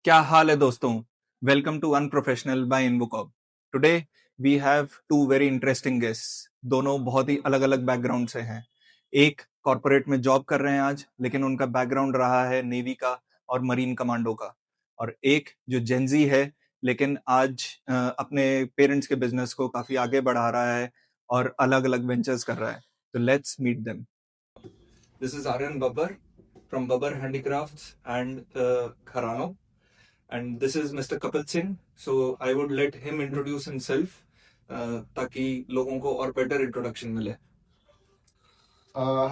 क्या हाल है दोस्तों? वेलकम टू अनप्रोफेशनल बाय इनवोकॉब। Today we have two very interesting guests. दोनों बहुत ही अलग अलग बैकग्राउंड से हैं। एक कॉरपोरेट में जॉब कर रहे हैं आज, लेकिन उनका बैकग्राउंड रहा है नेवी का और मरीन कमांडो का। और एक जो जेनजी है, लेकिन आज अपने पेरेंट्स के बिजनेस को काफी आगे बढ़ा रहा है और अलग अलग वेंचर्स कर रहा है। तो let's meet them. This is Aryan Babbar from Babbar handicrafts and खरानो. And this is Mr. Kapil Singh. So I would let him introduce himself ताकि लोगों को और better introduction मिले.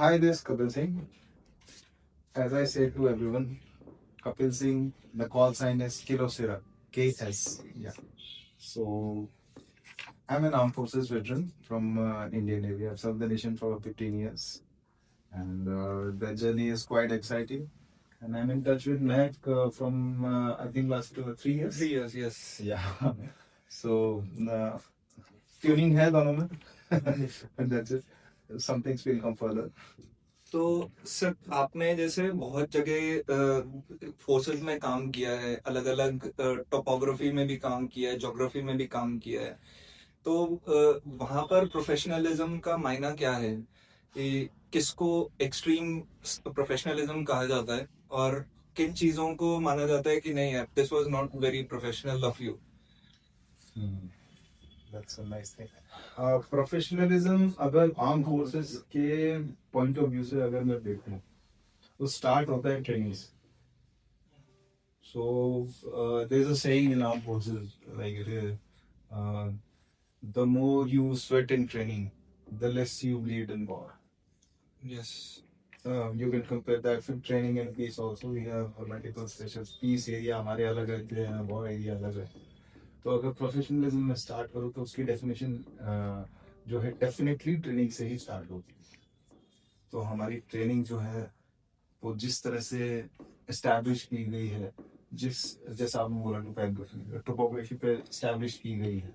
Hi, this is Kapil Singh. As I said to everyone, Kapil Singh, the call sign is Kilosira, KS. Yeah. So I'm an armed forces veteran from Indian Navy. I've served the nation for 15 years, and the journey is quite exciting. And I'm in touch with Mehak from I think last 3 years. 3 years, yes. Yeah. So tuning hai dono mein. And that's it. Some things will come further. तो sir, आपने जैसे बहुत जगह forces में काम किया है, अलग अलग टोपोग्राफी में भी काम किया है, ज्योग्राफी में भी काम किया है. तो वहां पर प्रोफेशनलिज्म का मायना क्या है कि किसको एक्सट्रीम प्रोफेशनलिज्म कहा जाता है और किन चीजों को माना जाता है कि नहीं यार, this was not very professional of you. That's a nice thing. Professionalism अगर आर्म फोर्सेस के पॉइंट ऑफ व्यू से अगर मैं देखूं तो स्टार्ट होता है ट्रेनिंग से. So there is a saying in arm forces like the more you sweat in training, the less you bleed in war. Yes. You can compare that with training and peace also. We have multiple stations. Peace area हमारे अलग है, war area अलग है. तो अगर professionalism में start करो तो उसकी डेफिनेशन जो है डेफिनेटली ट्रेनिंग से ही स्टार्ट होती है. तो हमारी ट्रेनिंग जो है वो जिस तरह से एस्टैब्लिश की गई है, जैसा आपने बोला टोपोग्राफी पे एस्टैब्लिश की गई है,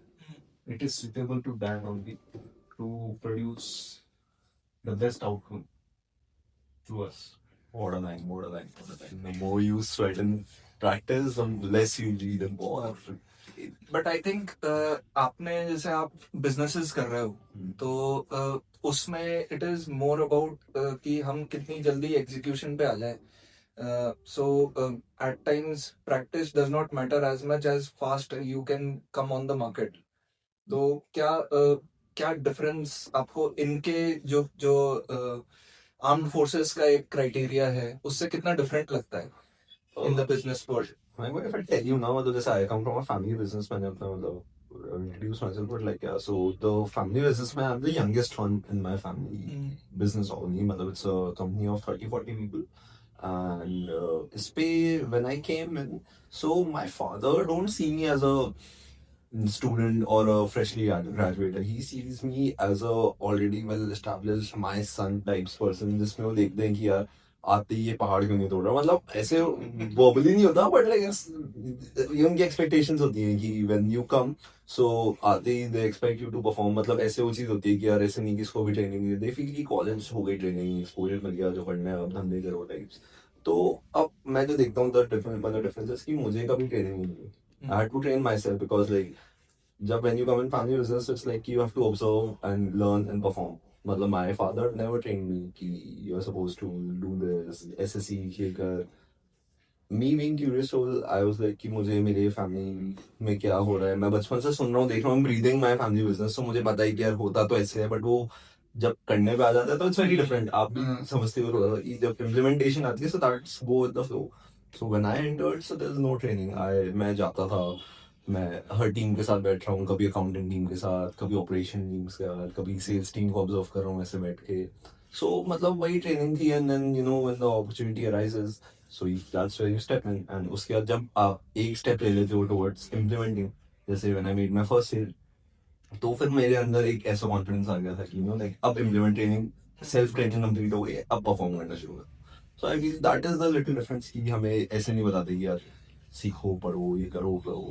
it is suitable to that only to produce the best outcome to us. What a line, what a line, what a line. The more you sweat in practice, the less you bleed in war. But I think आपने जैसे आप businesses कर रहे हो, तो उसमें it is more about कि हम कितनी जल्दी एग्जीक्यूशन पे आ जाए. So at times practice does not matter as much as fast you can come on the market. तो क्या डिफरेंस आपको इनके जो जो आर्म्ड फोर्सेस का एक क्राइटेरिया है उससे कितना डिफरेंट लगता है in the business world? If I tell you now, मतलब I come from a family business, मैंने अपना introduce myself, but like yeah, so the family business में I'm the youngest one in my family business only. मतलब it's a company of 30-40 people, and इस पे when I came in, so my father don't see me as a student or a freshly graduated. He sees me as a already well established my son types person, जिसमें वो देखते हैं कि यार आते ही ये पहाड़ क्यों नहीं तोड़ रहा. मतलब ऐसे वर्बली नहीं होता, बट लाइक ये उनकी एक्सपेक्टेशंस होती हैं कि व्हेन यू कम, सो आते ही they expect you to perform. मतलब ऐसे वो चीज होती है कि यार ऐसे नहीं कि इसको भी ट्रेनिंग दी, दे फील कि कॉलेज हो गई, ट्रेनिंग एक्सपोजर मिल गया, जो पढ़ना है अब धंधे करो टाइप्स. तो अब मैं जो देखता हूँ द डिफरेंस कि मुझे कभी ट्रेनिंग नहीं मिली. I had to train myself because like जब when you come in family business, it's like you have to observe and learn and perform. मतलब my father never trained me कि you are supposed to do this, ऐसे सीख ये कर. Me being curious soul, I was like कि मुझे मेरे family में क्या हो रहा है, मैं बचपन से सुन रहा हूँ, देख रहा हूँ, breathing my family business, तो मुझे पता है कि यार होता तो ऐसे है, but वो जब करने पे आ जाता है तो it's very different. आप भी समझते हो, जब implementation आती है, so that's go with the flow. So when I entered, so there's no training. मैं जाता था, मैं हर टीम के साथ बैठ रहा हूँ, कभी अकाउंटिंग टीम के साथ, कभी ऑपरेशन टीम के साथ, कभी सेल्स टीम को ऑब्जर्व कर रहा हूँ ऐसे बैठ के. सो मतलब वही ट्रेनिंग थी. And then you know when the opportunity arises, so that's where you step in. And उसके बाद जब आप एक स्टेप ले लेते हो टुवर्ड्स इम्प्लीमेंटिंग, जैसे when I made my first sale, तो फिर मेरे अंदर एक ऐसा कॉन्फिडेंस आ गया था कि यू नो लाइक अब implement training, self training complete हो गई है, अब परफॉर्म करना शुरू कर. So I feel that is the little difference कि हमें ऐसे नहीं बताते कि यार सीखो, पढ़ो, ये करो, करो.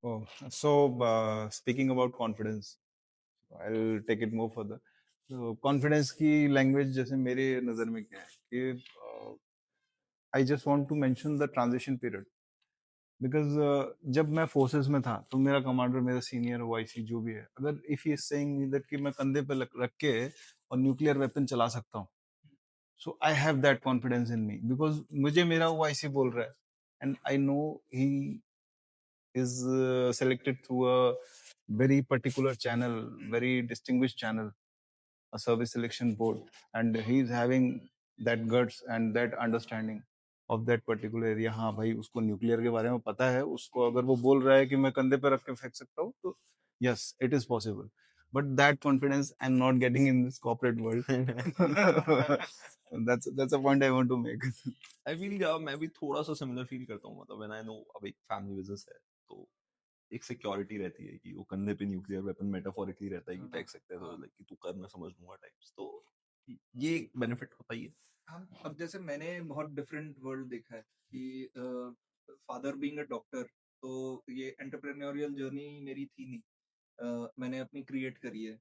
Oh, so speaking about confidence, I'll take it more further. So confidence की language जैसे मेरे नज़र में क्या है कि I just want to mention the transition period. Because जब मैं फोर्सेस में था तो मेरा कमांडर, मेरा सीनियर वाईसी जो भी है, अगर if he is saying that कि मैं कंधे पे रख के और न्यूक्लियर वेपन चला सकता हूँ, so I have that confidence in me, because मुझे मेरा वाईसी बोल रहा है and I know he is selected through a very particular channel, very distinguished channel, a service selection board, and he's having that guts and that understanding of that particular area. हाँ भाई, उसको nuclear के बारे में पता है, उसको अगर वो बोल रहा है कि मैं कंधे पे रख के फेंक सकता हूँ, तो yes, it is possible. But that confidence I'm not getting in this corporate world. That's a point I want to make. I feel मैं भी थोड़ा सा सिमिलर फील करता हूँ, मतलब when I know अब एक फैमिली बिजनेस है तो एक सिक्योरिटी रहती है कि वो कंधे पे न्यूक्लियर वेपन मेटाफोरिकली रहता है कि फेंक सकते हैं, तो लाइक कि तू कर मैं समझ लूंगा टाइप्स, तो ये बेनिफिट होता ही है। हाँ, अब जैसे मैंने बहुत डिफरेंट वर्ल्ड देखा है कि फादर बीइंग अ डॉक्टर, तो ये एंटरप्रेन्योरियल जर्नी मेरी थी नहीं, मैंने अपनी क्रिएट करी है।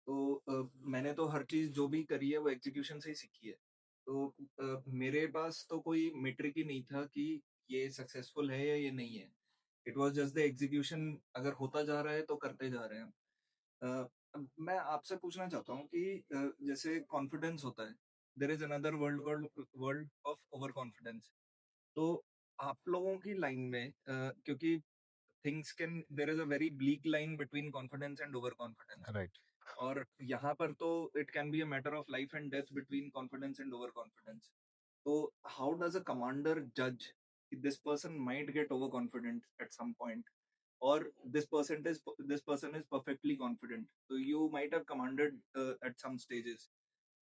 तो मैंने तो हर चीज जो भी करी है वो एग्जीक्यूशन से ही सीखी है। तो मेरे पास तो कोई मीट्रिक ही नहीं था कि ये सक्सेसफुल है या ये नहीं है। It was just the execution, अगर होता जा रहा है तो करते जा रहे हैं। अब मैं आपसे पूछना चाहता हूँ कि जैसे कॉन्फिडेंस होता है, there is another world called world of over confidence. तो आप लोगों की लाइन में क्योंकि things can, there is a very bleak line between confidence and over confidence, Right. और यहाँ पर तो it can be a matter of life and death between confidence and over confidence. तो हाउ डज अ कमांडर जज this person might get over confident at some point, or this person is perfectly confident, so you might have commanded at some stages,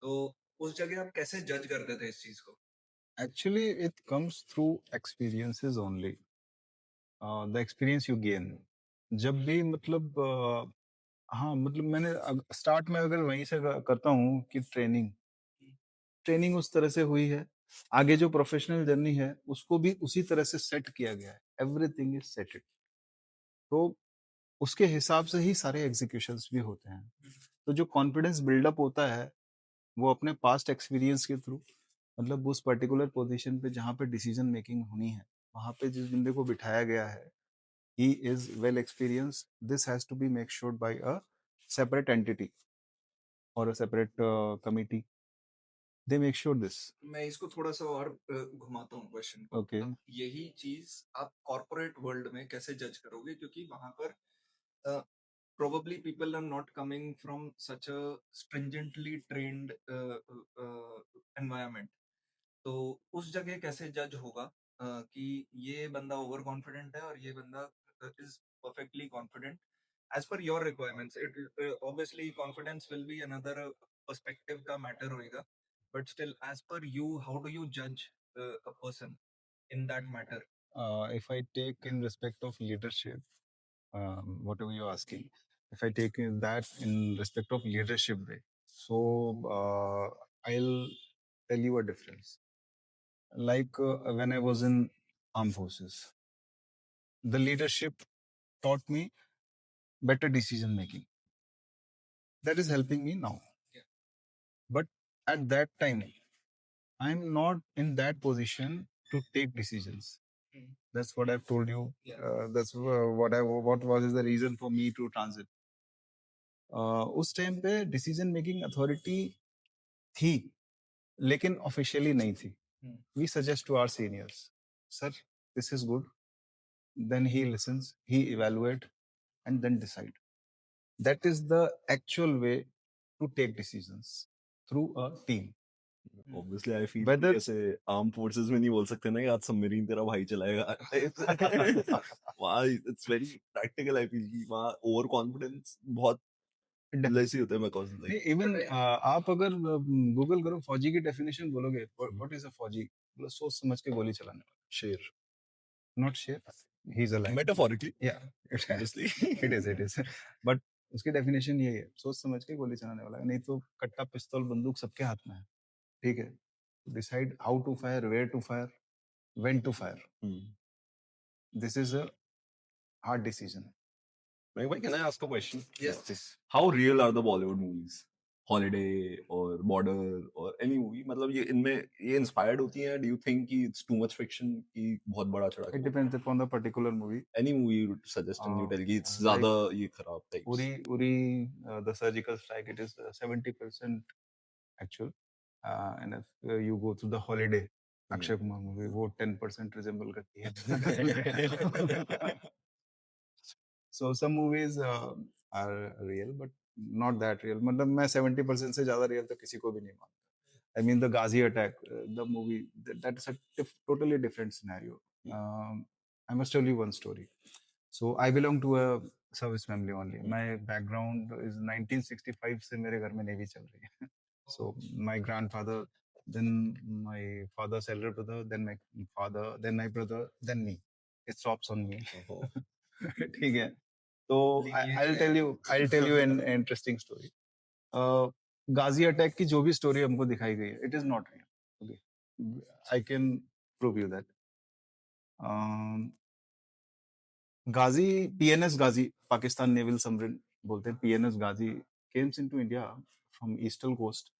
तो उस जगह आप कैसे जज करते थे इस चीज को? Actually, it comes through experiences only. The experience you gain. जब भी मतलब हाँ, मतलब मैंने स्टार्ट में अगर वहीं से करता हूँ कि ट्रेनिंग उस तरह से हुई है, आगे जो प्रोफेशनल जर्नी है उसको भी उसी तरह से सेट किया गया है, एवरीथिंग इज सेटेड, तो उसके हिसाब से ही सारे एग्जीक्यूशंस भी होते हैं। तो जो कॉन्फिडेंस बिल्डअप होता है वो अपने पास्ट एक्सपीरियंस के थ्रू, मतलब उस पर्टिकुलर पोजीशन पे जहाँ पे डिसीजन मेकिंग होनी है, वहाँ पे जिस बंदे को बिठाया गया है, he is well experienced. This has to be made sure by a separate entity or a separate committee. They make sure this. मैं इसको थोड़ा सा और घुमाता हूँ क्वेश्चन को। Okay. अब यही चीज आप कॉर्पोरेट वर्ल्ड में कैसे जज करोगे, क्योंकि वहां पर probably people are not coming from such a stringently trained environment, तो उस जगह कैसे जज होगा कि ये बंदा ओवर कॉन्फिडेंट है और ये बंदा is perfectly confident as per your requirements? It obviously confidence will be another perspective का मैटर होएगा, but still as per you, how do you जज a person in that matter? If I take in respect of leadership, whatever you're asking, if I take that in respect of leadership way, so I'll tell you a difference. Like when I was in armed forces, the leadership taught me better decision making. That is helping me now. Yeah. But at that time, I'm not in that position to take decisions. Mm. That's what I've told you. Yeah. That's what was the reason for me to transit. उस time पे decision making authority थी, लेकिन officially नहीं थी. We suggest to our seniors, sir this is good, then he listens, he evaluate and then decide. That is the actual way to take decisions through a team. Obviously, I feel Whether- कि ऐसे arm forces में नहीं बोल सकते ना कि आज submarine तेरा भाई चलाएगा. वहाँ it's very practical. I feel कि वहाँ ओवर कॉन्फिडेंस बहुत लेस ही होता है बिकॉज लाइक इवन आप अगर गूगल करो फौजी की डेफिनेशन बोलोगे, व्हाट इज अ फौजी, मतलब सोच समझ के गोली चलाने वाला. शेर, not share, he is a lion. Metaphorically. Yeah, it is. But उसकी डेफिनेशन यही है, सोच समझ के गोली चलाने वाला. नहीं तो कट्टा पिस्तौल बंदूक सबके हाथ में है, ठीक है. Decide how to fire, where to fire, when to fire. This is a hard decision. Can I ask a question? Yes. How real are the Bollywood movies? Holiday और बॉर्डर और एनी मूवी, मतलब ये इनमें ये inspired होती हैं? Do you think कि it's too much fiction कि बहुत बड़ा चढ़ा It के? depends upon the particular movie. Any movie you would suggest and you tell कि इट्स Like ज्यादा ये खराब types? Uri, the surgical strike, it is 70% actual. And if you go to the holiday, Akshay Kumar movie, वो 10% resemble करती है. So some movies are real, but not that real. मतलब मैं 70% से ज़्यादा real तो किसी को भी नहीं मानता. I mean the Ghazi attack, the movie, that's a totally different scenario. I must tell you one story. So I belong to a service family only. My background is 1965 से मेरे घर में नेवी चल रही है. So my grandfather, then my father's elder brother, then my father, then my brother, then me. It stops on me. ठीक है. तो I'll tell you an interesting story. Ghazi attack की जो भी स्टोरी हमको दिखाई गई है, it is not real. Okay, I can prove you that. Ghazi, PNS Ghazi, Pakistan naval submarine बोलते हैं, PNS Ghazi comes into India from eastern coast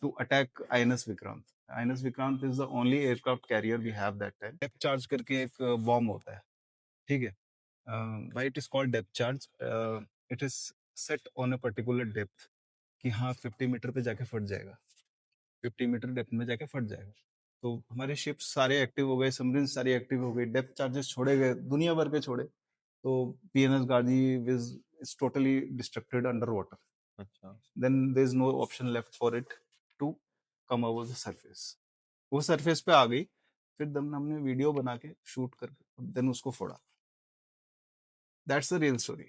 to attack INS Vikrant. INS Vikrant is the only aircraft carrier we have that time. Depth charge करके एक bomb होता है, ठीक है. Why it is called depth charge? It is set on a particular depth कि हाँ 50 metre पे जाके फट जाएगा, 50 मीटर डेप्थ में जाके फट जाएगा. तो हमारे शिप्स सारे एक्टिव हो गए, सबमरीन सारी एक्टिव हो गई, डेप्थ चार्जेस छोड़े गए, दुनिया भर के छोड़े. तो PNS Ghazi is totally destructed under water. अच्छा. Then there is no option left for it to come over the surface. वो सरफेस पे आ गई, फिर दम हमने वीडियो बना के शूट करके देन उसको फोड़ा. That's the real story.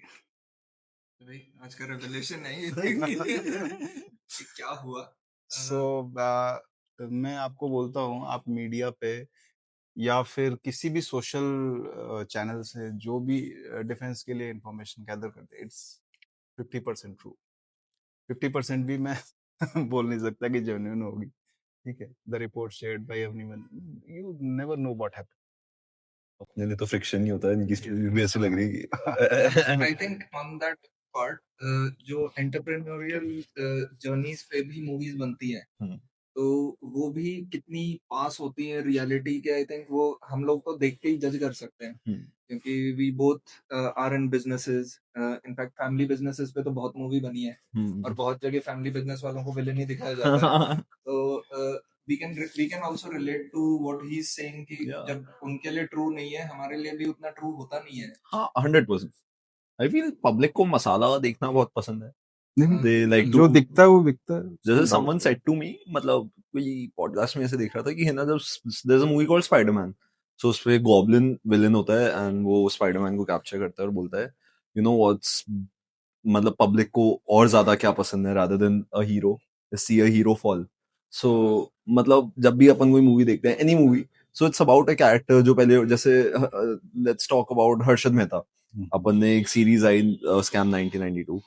भाई आज का रेवलेशन है ये. कि क्या हुआ. सो मैं आपको बोलता हूँ, आप मीडिया पे या फिर किसी भी सोशल चैनल से जो भी डिफेंस के लिए इंफॉर्मेशन गैदर करते हैं, इट्स 50% ट्रू. 50% भी मैं बोल नहीं सकता कि जेन्युइन होगी. ठीक है, the report shared by everyone, you never know what happened. अपने लिए तो फ्रिक्शन नहीं होता है, इनकी स्टोरी भी ऐसे लग रही है कि I think on that part जो एंटरप्रेन्योरियल जर्नीज पे भी मूवीज बनती हैं, तो वो भी कितनी पास होती है रियलिटी के, आई थिंक वो हम लोग तो देख के ही जज कर सकते हैं. क्योंकि we both are in businesses. In fact family businesses पे तो बहुत मूवी बनी है और बहुत जगह फैमिली बिजनेस वालों को विलेन ही दिखाया जाता है. तो we can also relate to what he is saying कि जब उनके लिए ट्रू नहीं है, हमारे लिए भी उतना ट्रू होता नहीं है. हाँ, 100%. आई फील पब्लिक को मसाला देखना बहुत पसंद है. They like जो to, दिखता है वो बिकता है. जैसे someone said to me, मतलब कोई पॉडकास्ट में ऐसे देख रहा था कि है ना, जब there's a movie called Spider-Man, so उसपे गॉब्लिन विलेन होता है एंड वो स्पाइडरमैन को कैप्चर करता है और बोलता है, यू नो व्हाट्स, मतलब पब्लिक को और ज्यादा क्या पसंद है, rather than a hero, see a hero fall. So मतलब जब भी अपन कोई मूवी देखते हैं, any movie, so it's about a character. जो पहले जैसे let's talk about Harshad Mehta. अपन ने एक सीरीज आई स्कैम 1992.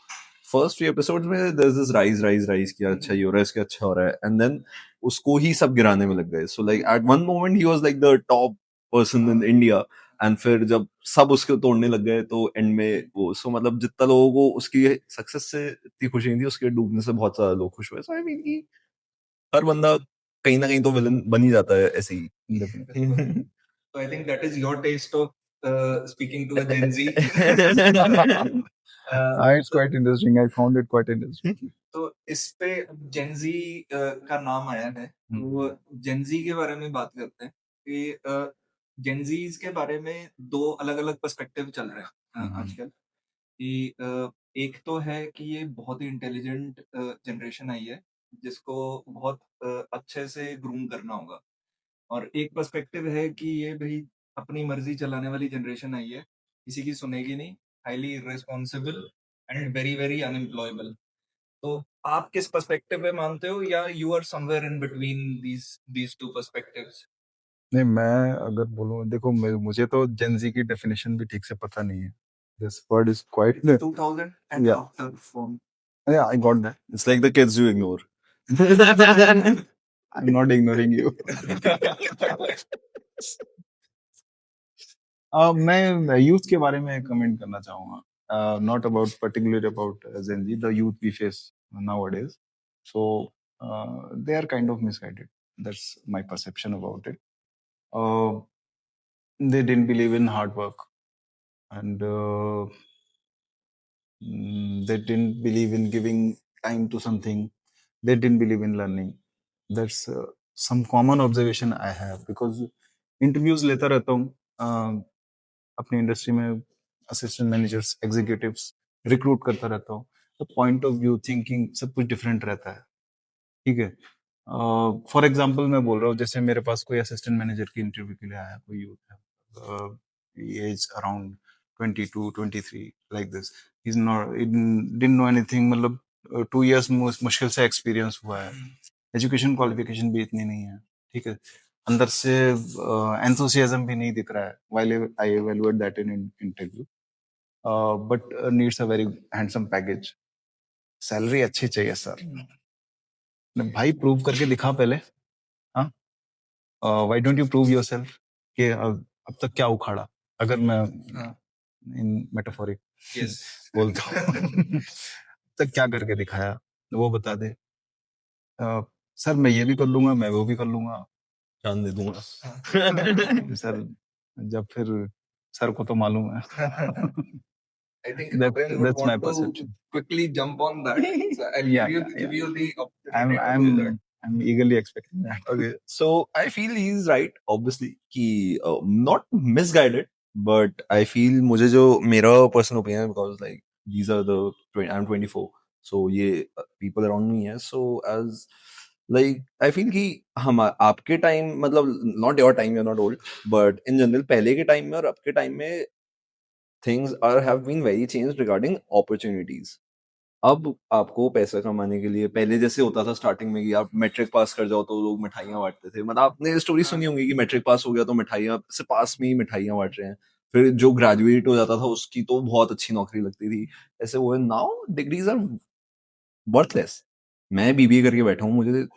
फर्स्ट फ्यू एपिसोड्स में देयर इज दिस राइज किया, अच्छा ये हो रहा है, इसके अच्छा हो रहा है, एंड देन उसको ही सब गिराने में लग गए. So like at one moment he was like the top person in India, and फिर जब सब उसके तोड़ने लग गए तो एंड में वो, सो मतलब जितना लोगों को उसकी सक्सेस से इतनी खुशी नहीं थी, उसके डूबने से बहुत ज्यादा लोग खुश हुए. सो आई मीन कि हर बंदा कहीं ना कहीं तो विलन बन ही जाता है ऐसे ही. So I think that is your taste of speaking to a Gen Z. It's quite interesting. I found it quite interesting. तो इस पे Gen Z का नाम आया है, तो Gen Z के बारे में बात करते हैं कि Gen Zs के बारे में दो अलग-अलग पर्सपेक्टिव चल रहे हैं आजकल. कि एक तो है कि ये बहुत ही इंटेलिजेंट जनरेशन आई है जिसको बहुत अच्छे से ग्रूम करना होगा, और एक पर्सपेक्टिव है कि ये भाई अपनी मर्जी चलाने वाली जनरेशन आई है, किसी की सुनेगी नहीं, highly irresponsible and very very unemployable. तो आप किस पर्सपेक्टिव में मानते हो, या you are somewhere in between these two perspectives? नहीं, मैं अगर बोलूं, देखो मुझे तो जेनजी की डेफिनेशन भी ठीक से पता नहीं है. This word is quite 2000 and Yeah. after form. Yeah, I got that. It's like the kids you ignore. I'm not ignoring you. मैं यूथ के बारे में कमेंट करना चाहूंगा. not about particularly about Gen Z, the youth we face nowadays. So they are kind of misguided. That's my perception about it. They didn't believe in hard work, and they didn't believe in giving time to something. They didn't believe in learning. That's some common observation I have, because interviews लेता रहता हूँ अपनी industry में, assistant managers, executives recruit करता रहता हूँ, तो point of view, thinking सब कुछ डिफरेंट रहता है, ठीक है। फॉर एग्जांपल मैं बोल रहा हूँ, जैसे मेरे पास कोई असिस्टेंट मैनेजर की इंटरव्यू के लिए आया, कोई यूथ है, age around 22 23 like this, he is not, didn't know anything, मतलब 2 इयर्स मुश्किल से एक्सपीरियंस हुआ है, एजुकेशन क्वालिफिकेशन भी इतनी नहीं है, ठीक है, अंदर से एंथुसियाज्म भी नहीं दिख रहा है while I evaluate that in interview, but needs a very handsome package, salary अच्छी चाहिए सर। भाई प्रूव करके दिखा पहले, हाँ, why don't you prove yourself कि अब तक क्या उखाड़ा, अगर मैं इन मेटाफोरिक यस बोलता हूँ तक क्या करके दिखाया, वो बता दे। सर मैं ये भी कर लूंगा, मैं वो भी कर लूंगा, जान दे दूंगा। सर जब फिर सर को तो मालूम है। I think That- Aryan would that's my want to perception. quickly jump on that. So I'll Yeah, give you the I'm opportunity to do that. I'm eagerly expecting that. Okay, so I feel he's right, obviously, कि not misguided, but I feel मुझे जो मेरा personal opinion, because like these are the I'm 24, so ये people around me है, so as like I feel कि हम आपके time, मतलब not your time, you're not old, but in general पहले के time में और अब के time में things have been very changed regarding opportunities. अब आपको पैसा कमाने के लिए, पहले जैसे होता था स्टार्टिंग में कि आप मैट्रिक पास कर जाओ तो लोग मिठाइयाँ बांटते थे, मतलब आपने स्टोरी सुनी होंगी कि मैट्रिक पास हो गया तो मिठाइयाँ से पास में ही मिठाइयाँ बांट रहे हैं, फिर जो ग्रेजुएट हो जाता था उसकी तो बहुत अच्छी नौकरी लगती थी, ऐसे वो है। Now degrees are worthless. मैं बीबीए करके बैठा हूँ, मुझे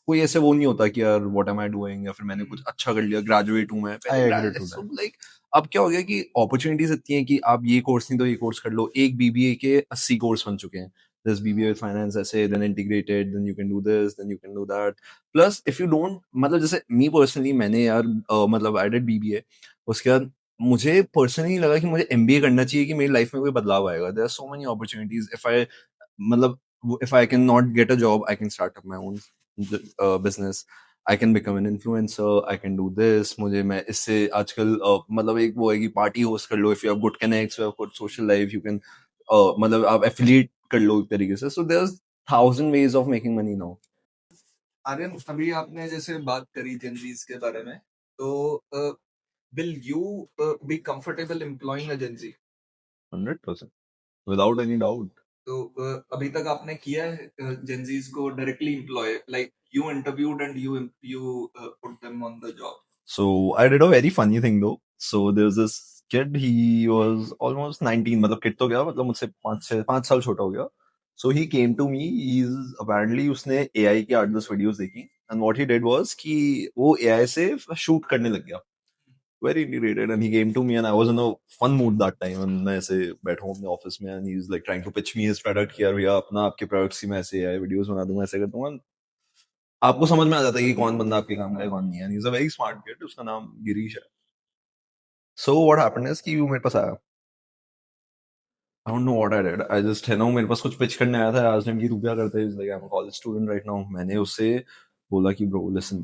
कोई ऐसे वो नहीं होता कि यार व्हाट एम आई डूइंग, या फिर मैंने कुछ अच्छा कर लिया, ग्रेजुएट हूँ मैं I agree to that. Like अब क्या हो गया कि अपॉर्चुनिटीज इतनी है कि आप ये कोर्स नहीं तो ये कोर्स कर लो, एक बीबीए के 80 कोर्स बन चुके हैं, this BBA with finance ऐसे, then integrated, then you can do this, then you can do that. Plus if you don't, मतलब जैसे me personally, मैंने यार मतलब I did BBA, उसके बाद मुझे पर्सनली लगा कि मुझे MBA करना चाहिए कि मेरी लाइफ में कोई बदलाव आएगा। There are so many opportunities. If I मतलब if I can not get a job, I can start up my own business. I can become an influencer. I can do this. मुझे मैं इससे आजकल मतलब एक वो है कि पार्टी होस्ट कर लो, if you have good connects, you have good social life, you can मतलब आप एफिलिएट कर लो एक तरीके से। So there's 1000 ways of making money now. Aryan, अभी आपने जैसे बात करी जेनजीज के बारे में, तो will you be comfortable employing a Gen Z? 100%, without any doubt. तो अभी तक आपने किया है जेनजीज को directly employ, like you interviewed and you put them on the job? So I did a very funny thing though. So there's this kid, he was almost 19, मतलब kid तो गया, मतलब मुझसे 5 साल छोटा हो गया. So he came to me. He's apparently उसने AI की 8-10 वीडियोस देखी, and what he did was कि वो AI से शूट करने लग गया. Very integrated, and he came to me, and I was in a fun mood that time, and मैं ऐसे बैठा हूँ अपने ऑफिस में, and he's like trying to pitch me his product कि यार भैया अपना आपके प्रोडक्ट्स की मैं ऐसे AI वीडियोस बना दूंगा, ऐसे कर दूंगा. आपको समझ में आ जाता है कि कौन बंदा आपके काम का है, कौन नहीं है. And he's a very smart kid, उसका नाम गिरीश है. So what happened is कि वो मेरे पास आया. I don't know what I did. I just है ना, वो मेरे पास कुछ पिच करने आया था. I asked him कि तू क्या करता है? He's like, I'm a college student right now. मैंने उससे बोला कि bro listen,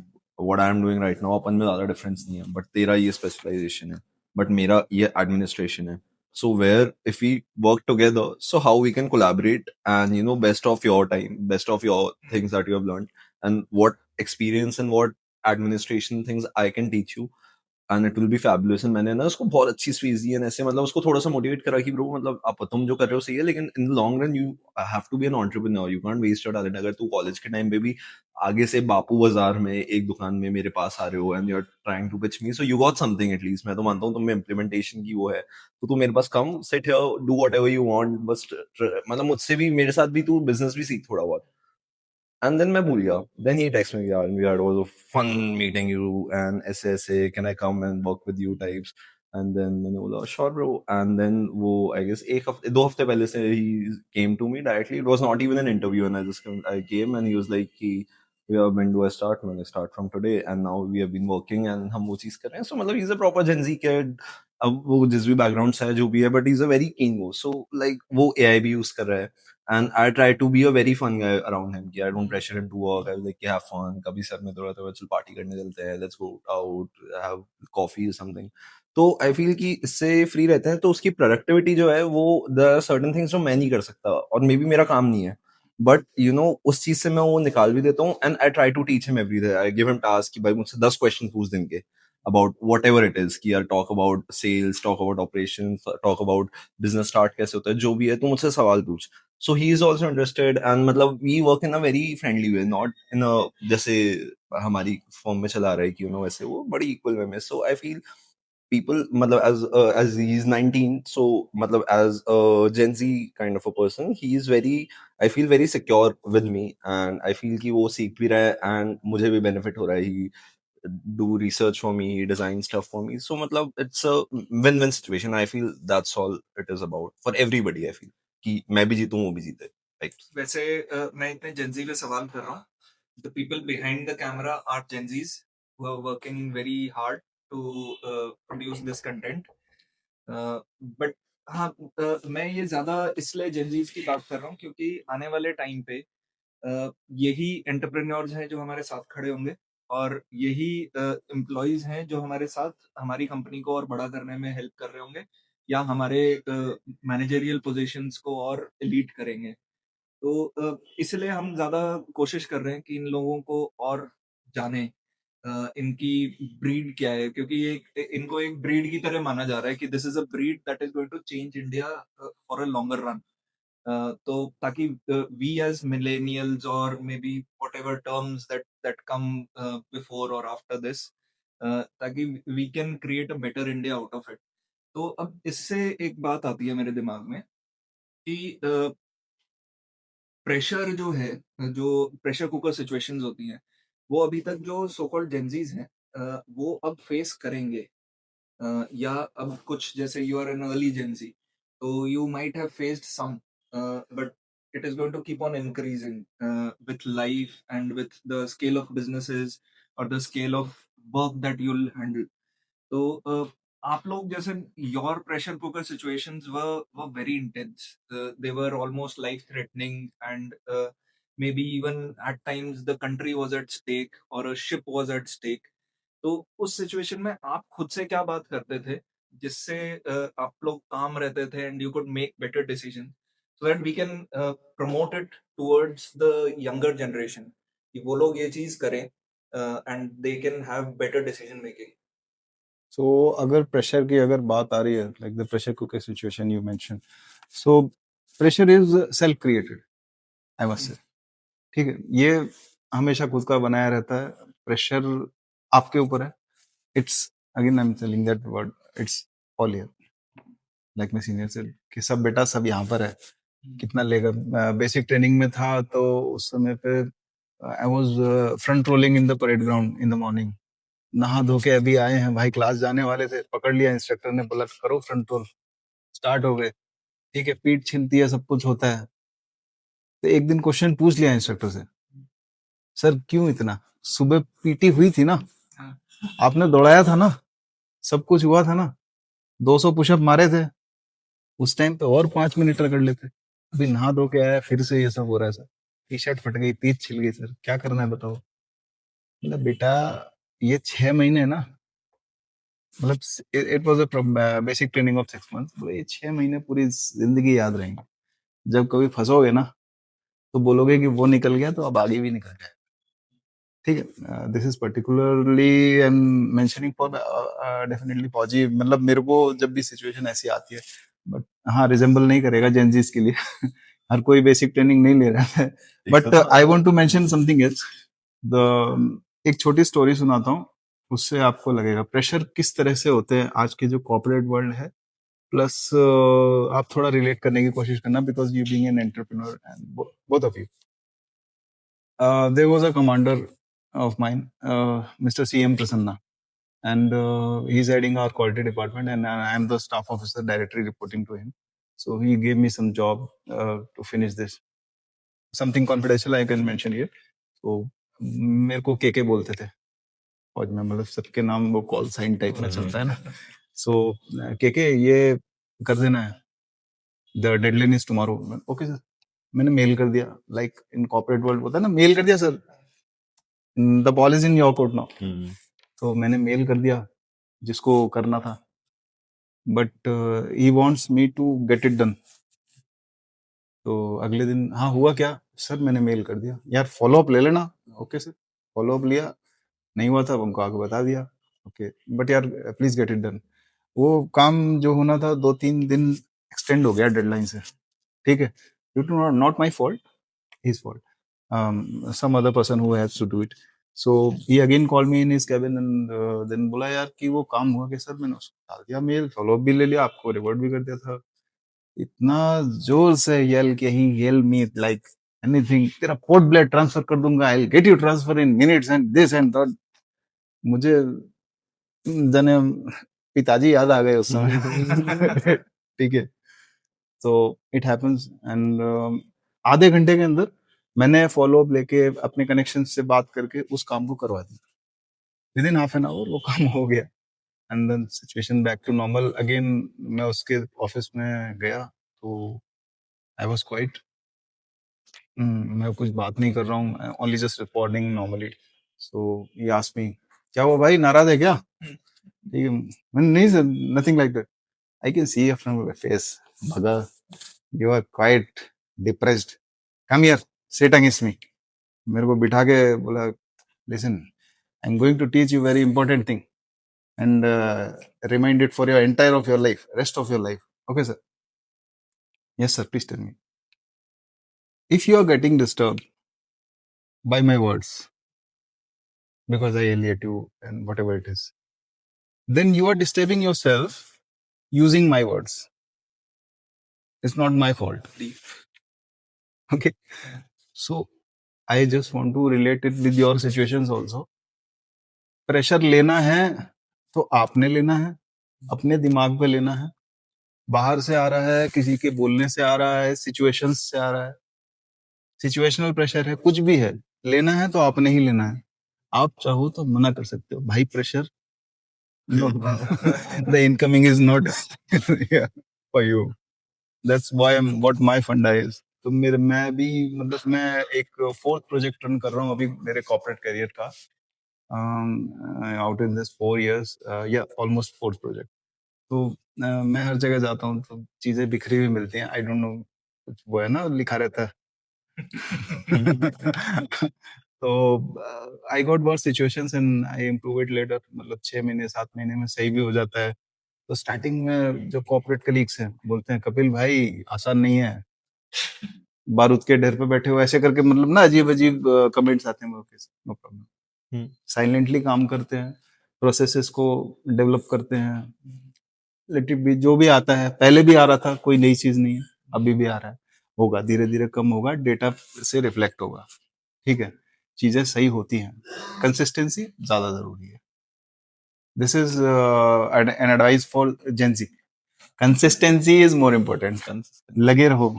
what I'm doing right now अपन में ज़्यादा difference नहीं है, but तेरा ये specialization है, but मेरा ये administration है. So where if we work together, so how we can collaborate and you know best of your time, best of your things that you have learned, and what experience and what administration things I can teach you, and it will be fabulous. And मैंने ना उसको बहुत अच्छी speech दी, ऐसे मतलब उसको थोड़ा सा मोटिवेट करा कि ब्रो मतलब आप तुम जो कर रहे हो सही है, लेकिन in the long run you have to be an entrepreneur, you can't waste your talent. अगर तू कॉलेज के टाइम पे भी आगे से बापू बाजार में एक दुकान में मेरे पास आ रहे हो and you are trying to pitch me, so you got something at least. मैं तो मानता हूँ तुम में इम्प्लीमेंटेशन की वो है, तो तू मेरे पास come sit here, do whatever you want, बस मतलब मुझसे भी, मेरे साथ भी तू बिजनेस भी सीख थोड़ा बहुत. And then मैं भूल गया. Then he texted me, yeah, and we had, it was a fun meeting you, and ऐसे ऐसे can I come and work with you types. And then मैंने बोला sure bro. And then वो I guess 2 हफ्ते पहले से he came to me directly. It was not even an interview, and I came and he was like कि yeah, when do I start? When I start from today, and now we have been working and हम वो चीज कर रहे हैं. So मतलब he's a proper Gen Z kid. अब वो जिस भी background से है जो भी है, but he's a very keen go. So like वो AI भी use कर रहा है. And I try to be a very fun guy around him. कि I don't pressure him to work. I was like, have fun. कभी sir में थोड़ा थोड़ा चल पार्टी करने चलते हैं. Let's go out, have coffee or something. तो आई फील कि इससे फ्री रहते हैं तो उसकी प्रोडक्टिविटी जो है वो द सर्टेन थिंग्स जो मैं नहीं कर सकता और मे बी मेरा काम नहीं है बट यू नो उस चीज से मैं वो निकाल भी देता हूँ and I try to teach him every day I give him task कि भाई मुझसे 10 क्वेश्चन पूछ दिन के about whatever it is कि यार talk about sales talk about operation talk about business start कैसे होता है जो भी है तो मुझसे सवाल पूछ so he is also interested and मतलब we work in a very friendly way not in a जैसे हमारी फॉर्म में चला रहा है कि यू नो वैसे वो बड़ी इक्वल वे में so I feel people matlab as he's 19 so matlab as a Gen Z kind of a person he is very I feel very secure with me and I feel कि वो सीख भी रहा है and मुझे भी benefit हो रहा है he do research for me he design stuff for me so matlab it's a win-win situation I feel that's all it is about for everybody I feel कि मैं भी जीतूं वो भी जीते like वैसे मैं इतने जेंजी पे सवाल कर रहा हूँ the people behind the camera are Gen Zs who are working very hard to produce this content. But हाँ मैं ये ज्यादा इसलिए Gen Zs की बात कर रहा हूँ क्योंकि आने वाले टाइम पे यही एंटरप्रेन्योर्स हैं जो हमारे साथ खड़े होंगे और यही एम्प्लॉयज हैं जो हमारे साथ हमारी कंपनी को और बड़ा करने में हेल्प कर रहे होंगे या हमारे मैनेजरियल पोजीशंस को और लीड करेंगे तो इसलिए हम ज्यादा कोशिश कर रहे हैं कि इन लोगों को और जाने इनकी ब्रीड क्या है क्योंकि ये इनको एक ब्रीड की तरह माना जा रहा है कि this is a breed that is going to change India for a longer run तो ताकि वी एज मिलेनियल्स और maybe whatever terms that come before और आफ्टर दिस ताकि we can create a better India out of it तो अब इससे एक बात आती है मेरे दिमाग में कि प्रेशर जो है जो प्रेशर कुकर सिचुएशंस होती हैं वो अभी तक जो सो कॉल्ड जेंजीज हैं वो अब फेस करेंगे या अब कुछ जैसे you are an early gen Z तो you might have faced some but it is going to keep on increasing with life and with the scale of businesses और the scale of work that you'll handle तो आप लोग जैसे your pressure cooker situations were very intense they were almost life threatening and maybe even at times the country was at stake or a ship was at stake तो उस situation में आप खुद से क्या बात करते थे जिससे आप लोग काम रहते थे and you could make better decision so that we can promote it towards the younger generation कि वो लोग ये चीज करें and they can have better decision making so अगर प्रेशर की अगर बात आ रही है like the pressure cooker situation you mention so pressure is self created I must say ठीक है ये हमेशा खुद का बनाया रहता है प्रेशर आपके ऊपर है it's again I am telling that word it's all here like मैं सीनियर से कि सब बेटा सब यहाँ पर है कितना लेगा बेसिक ट्रेनिंग में था तो उस समय पे I was front rolling in the parade ground in the morning नहा धो के अभी आए हैं भाई क्लास जाने वाले थे पकड़ लिया इंस्ट्रक्टर ने बोला करो फ्रंट रोल स्टार्ट हो गए ठीक है पीठ छिलती है सब कुछ होता है तो एक दिन क्वेश्चन पूछ लिया इंस्ट्रक्टर से सर क्यों इतना सुबह पीटी हुई थी ना आपने दौड़ाया था ना सब कुछ हुआ था ना 200 पुशअप मारे थे उस टाइम पे और 5 मिनट कर लेते अभी नहा धो के आया फिर से ये सब हो रहा है सर टी शर्ट फट गई पीठ छिल गई सर क्या करना है बताओ मतलब बेटा ये 6 महीने है ना मतलब it was a basic training of 6 months तो ये 6 महीने पूरी जिंदगी याद रहेंगे जब कभी फंसोगे ना तो बोलोगे कि वो निकल गया तो अब आगे भी निकल जाए ठीक है this is particularly I am mentioning for definitely फौजी मतलब मेरे को जब भी सिचुएशन ऐसी आती है बट हाँ रिजेंबल नहीं करेगा जेंजीज के लिए हर कोई बेसिक ट्रेनिंग नहीं ले रहा है but I want to mention something else the एक छोटी स्टोरी सुनाता हूँ उससे आपको लगेगा प्रेशर किस तरह से होते हैं आज के जो कॉर्पोरेट वर्ल्ड है प्लस आप थोड़ा रिलेट करने की कोशिश करना because you being an entrepreneur and both of you there was a commander of mine, Mr. C.M. Prasanna. and he's heading our quality department, and I'm the staff officer directly reporting to him. So he gave me some job to finish this. Something confidential I can mention here. So मेरे को केके बोलते थे फौज में, मतलब सबके नाम वो कॉल साइन टाइप में चलता है ना. सो केके ये कर देना है, the deadline is tomorrow. Okay sir. मैंने मेल कर दिया, लाइक इन कॉर्पोरेट वर्ल्ड होता है ना, मेल कर दिया sir, the ball is in your court now. तो मैंने मेल कर दिया जिसको करना था, but he wants me to get it done. तो अगले दिन, हाँ हुआ क्या सर, मैंने मेल कर दिया, यार फॉलो अप ले लेना. ओके सर, फॉलो अप लिया, नहीं हुआ था उनको आगे बता दिया. ओके बट यार प्लीज गेट इट डन. वो काम जो होना था 2-3 दिन एक्सटेंड हो गया डेडलाइन से. ठीक है, due to not my fault, his fault. Some other person who has to do it. So he again called me in his cabin and then बोला यार कि वो काम हुआ कि सर मैंने उसको डाल दिया मेल, फॉलो भी ले लिया, आपको रिवर्ट भी कर दिया था. इतना जोर से यल कि ही येल मी लाइक एनीथिंग, तेरा पोर्ट ब्लेड ट्रांसफर कर दूंगा, I will get you transfer in minutes and this and that. मुझे जने पिताजी याद आ गए उस समय. ठीक है, तो इट हैपेंस एंड आधे घंटे के अंदर मैंने फॉलो अप लेके अपने कनेक्शन से बात करके उस काम को करवा दिया. Within half an hour वो काम हो गया, and then situation back to normal again. मैं उसके ऑफिस में गया तो आई वाज क्वाइट, मैं कुछ बात नहीं कर रहा हूँ, only just reporting normally. So he asked me, क्या हुआ भाई, नाराज है क्या? ठीक है, मैंने नहीं sir, nothing like that. I can see from your face, भगा, you are quite depressed, come here, sit against me. मेरे को बिठा के बोला, listen, I am going to teach you very important thing and remind it for your entire of your life, rest of your life. Okay sir? Yes sir, please tell me. If you are getting disturb by my words because I alienate you and whatever it is, then you are disturbing yourself using my words. It's not my fault. Okay, so I just want to relate it with your situations also. Pressure लेना है तो आपने लेना है, अपने दिमाग पे लेना है. बाहर से आ रहा है, किसी के बोलने से आ रहा है, सिचुएशंस से आ रहा है, सिचुएशनल प्रेशर है, कुछ भी है, लेना है तो आपने ही लेना है. आप चाहो तो मना कर सकते हो, भाई pressure no, the incoming is not yeah, for you. That's why what my funda is. तो मैं भी, मतलब मैं एक 4th प्रोजेक्ट रन कर रहा हूँ अभी मेरे कॉर्पोरेट करियर का, आउट इन दिस 4 years, या ऑलमोस्ट 4th प्रोजेक्ट. तो मैं हर जगह जाता हूँ तो चीजें बिखरी हुई मिलती हैं. आई डोंट नो, कुछ वो है ना, लिखा रहता है. तो I got verse situations and I improve it later. मतलब 6 महीने 7 महीने में सही भी हो जाता है. तो स्टार्टिंग में जो कॉर्पोरेट कलीग्स हैं बोलते हैं, कपिल भाई आसान नहीं है, बारूद के ढेर पे बैठे हो, ऐसे करके, मतलब ना अजीब अजीब कमेंट्स आते हैं. नो प्रॉब्लम, साइलेंटली काम करते हैं, प्रोसेसेस को डेवलप करते हैं. लेट इट बी, जो भी आता है, पहले भी आ रहा था, कोई नई चीज नहीं है, अभी भी आ रहा है, होगा, धीरे धीरे कम होगा, डेटा से रिफ्लेक्ट होगा. ठीक है, चीजें सही होती हैं, कंसिस्टेंसी ज्यादा जरूरी है. This is an advice for Gen Z. Consistency is more important. लगे रहो.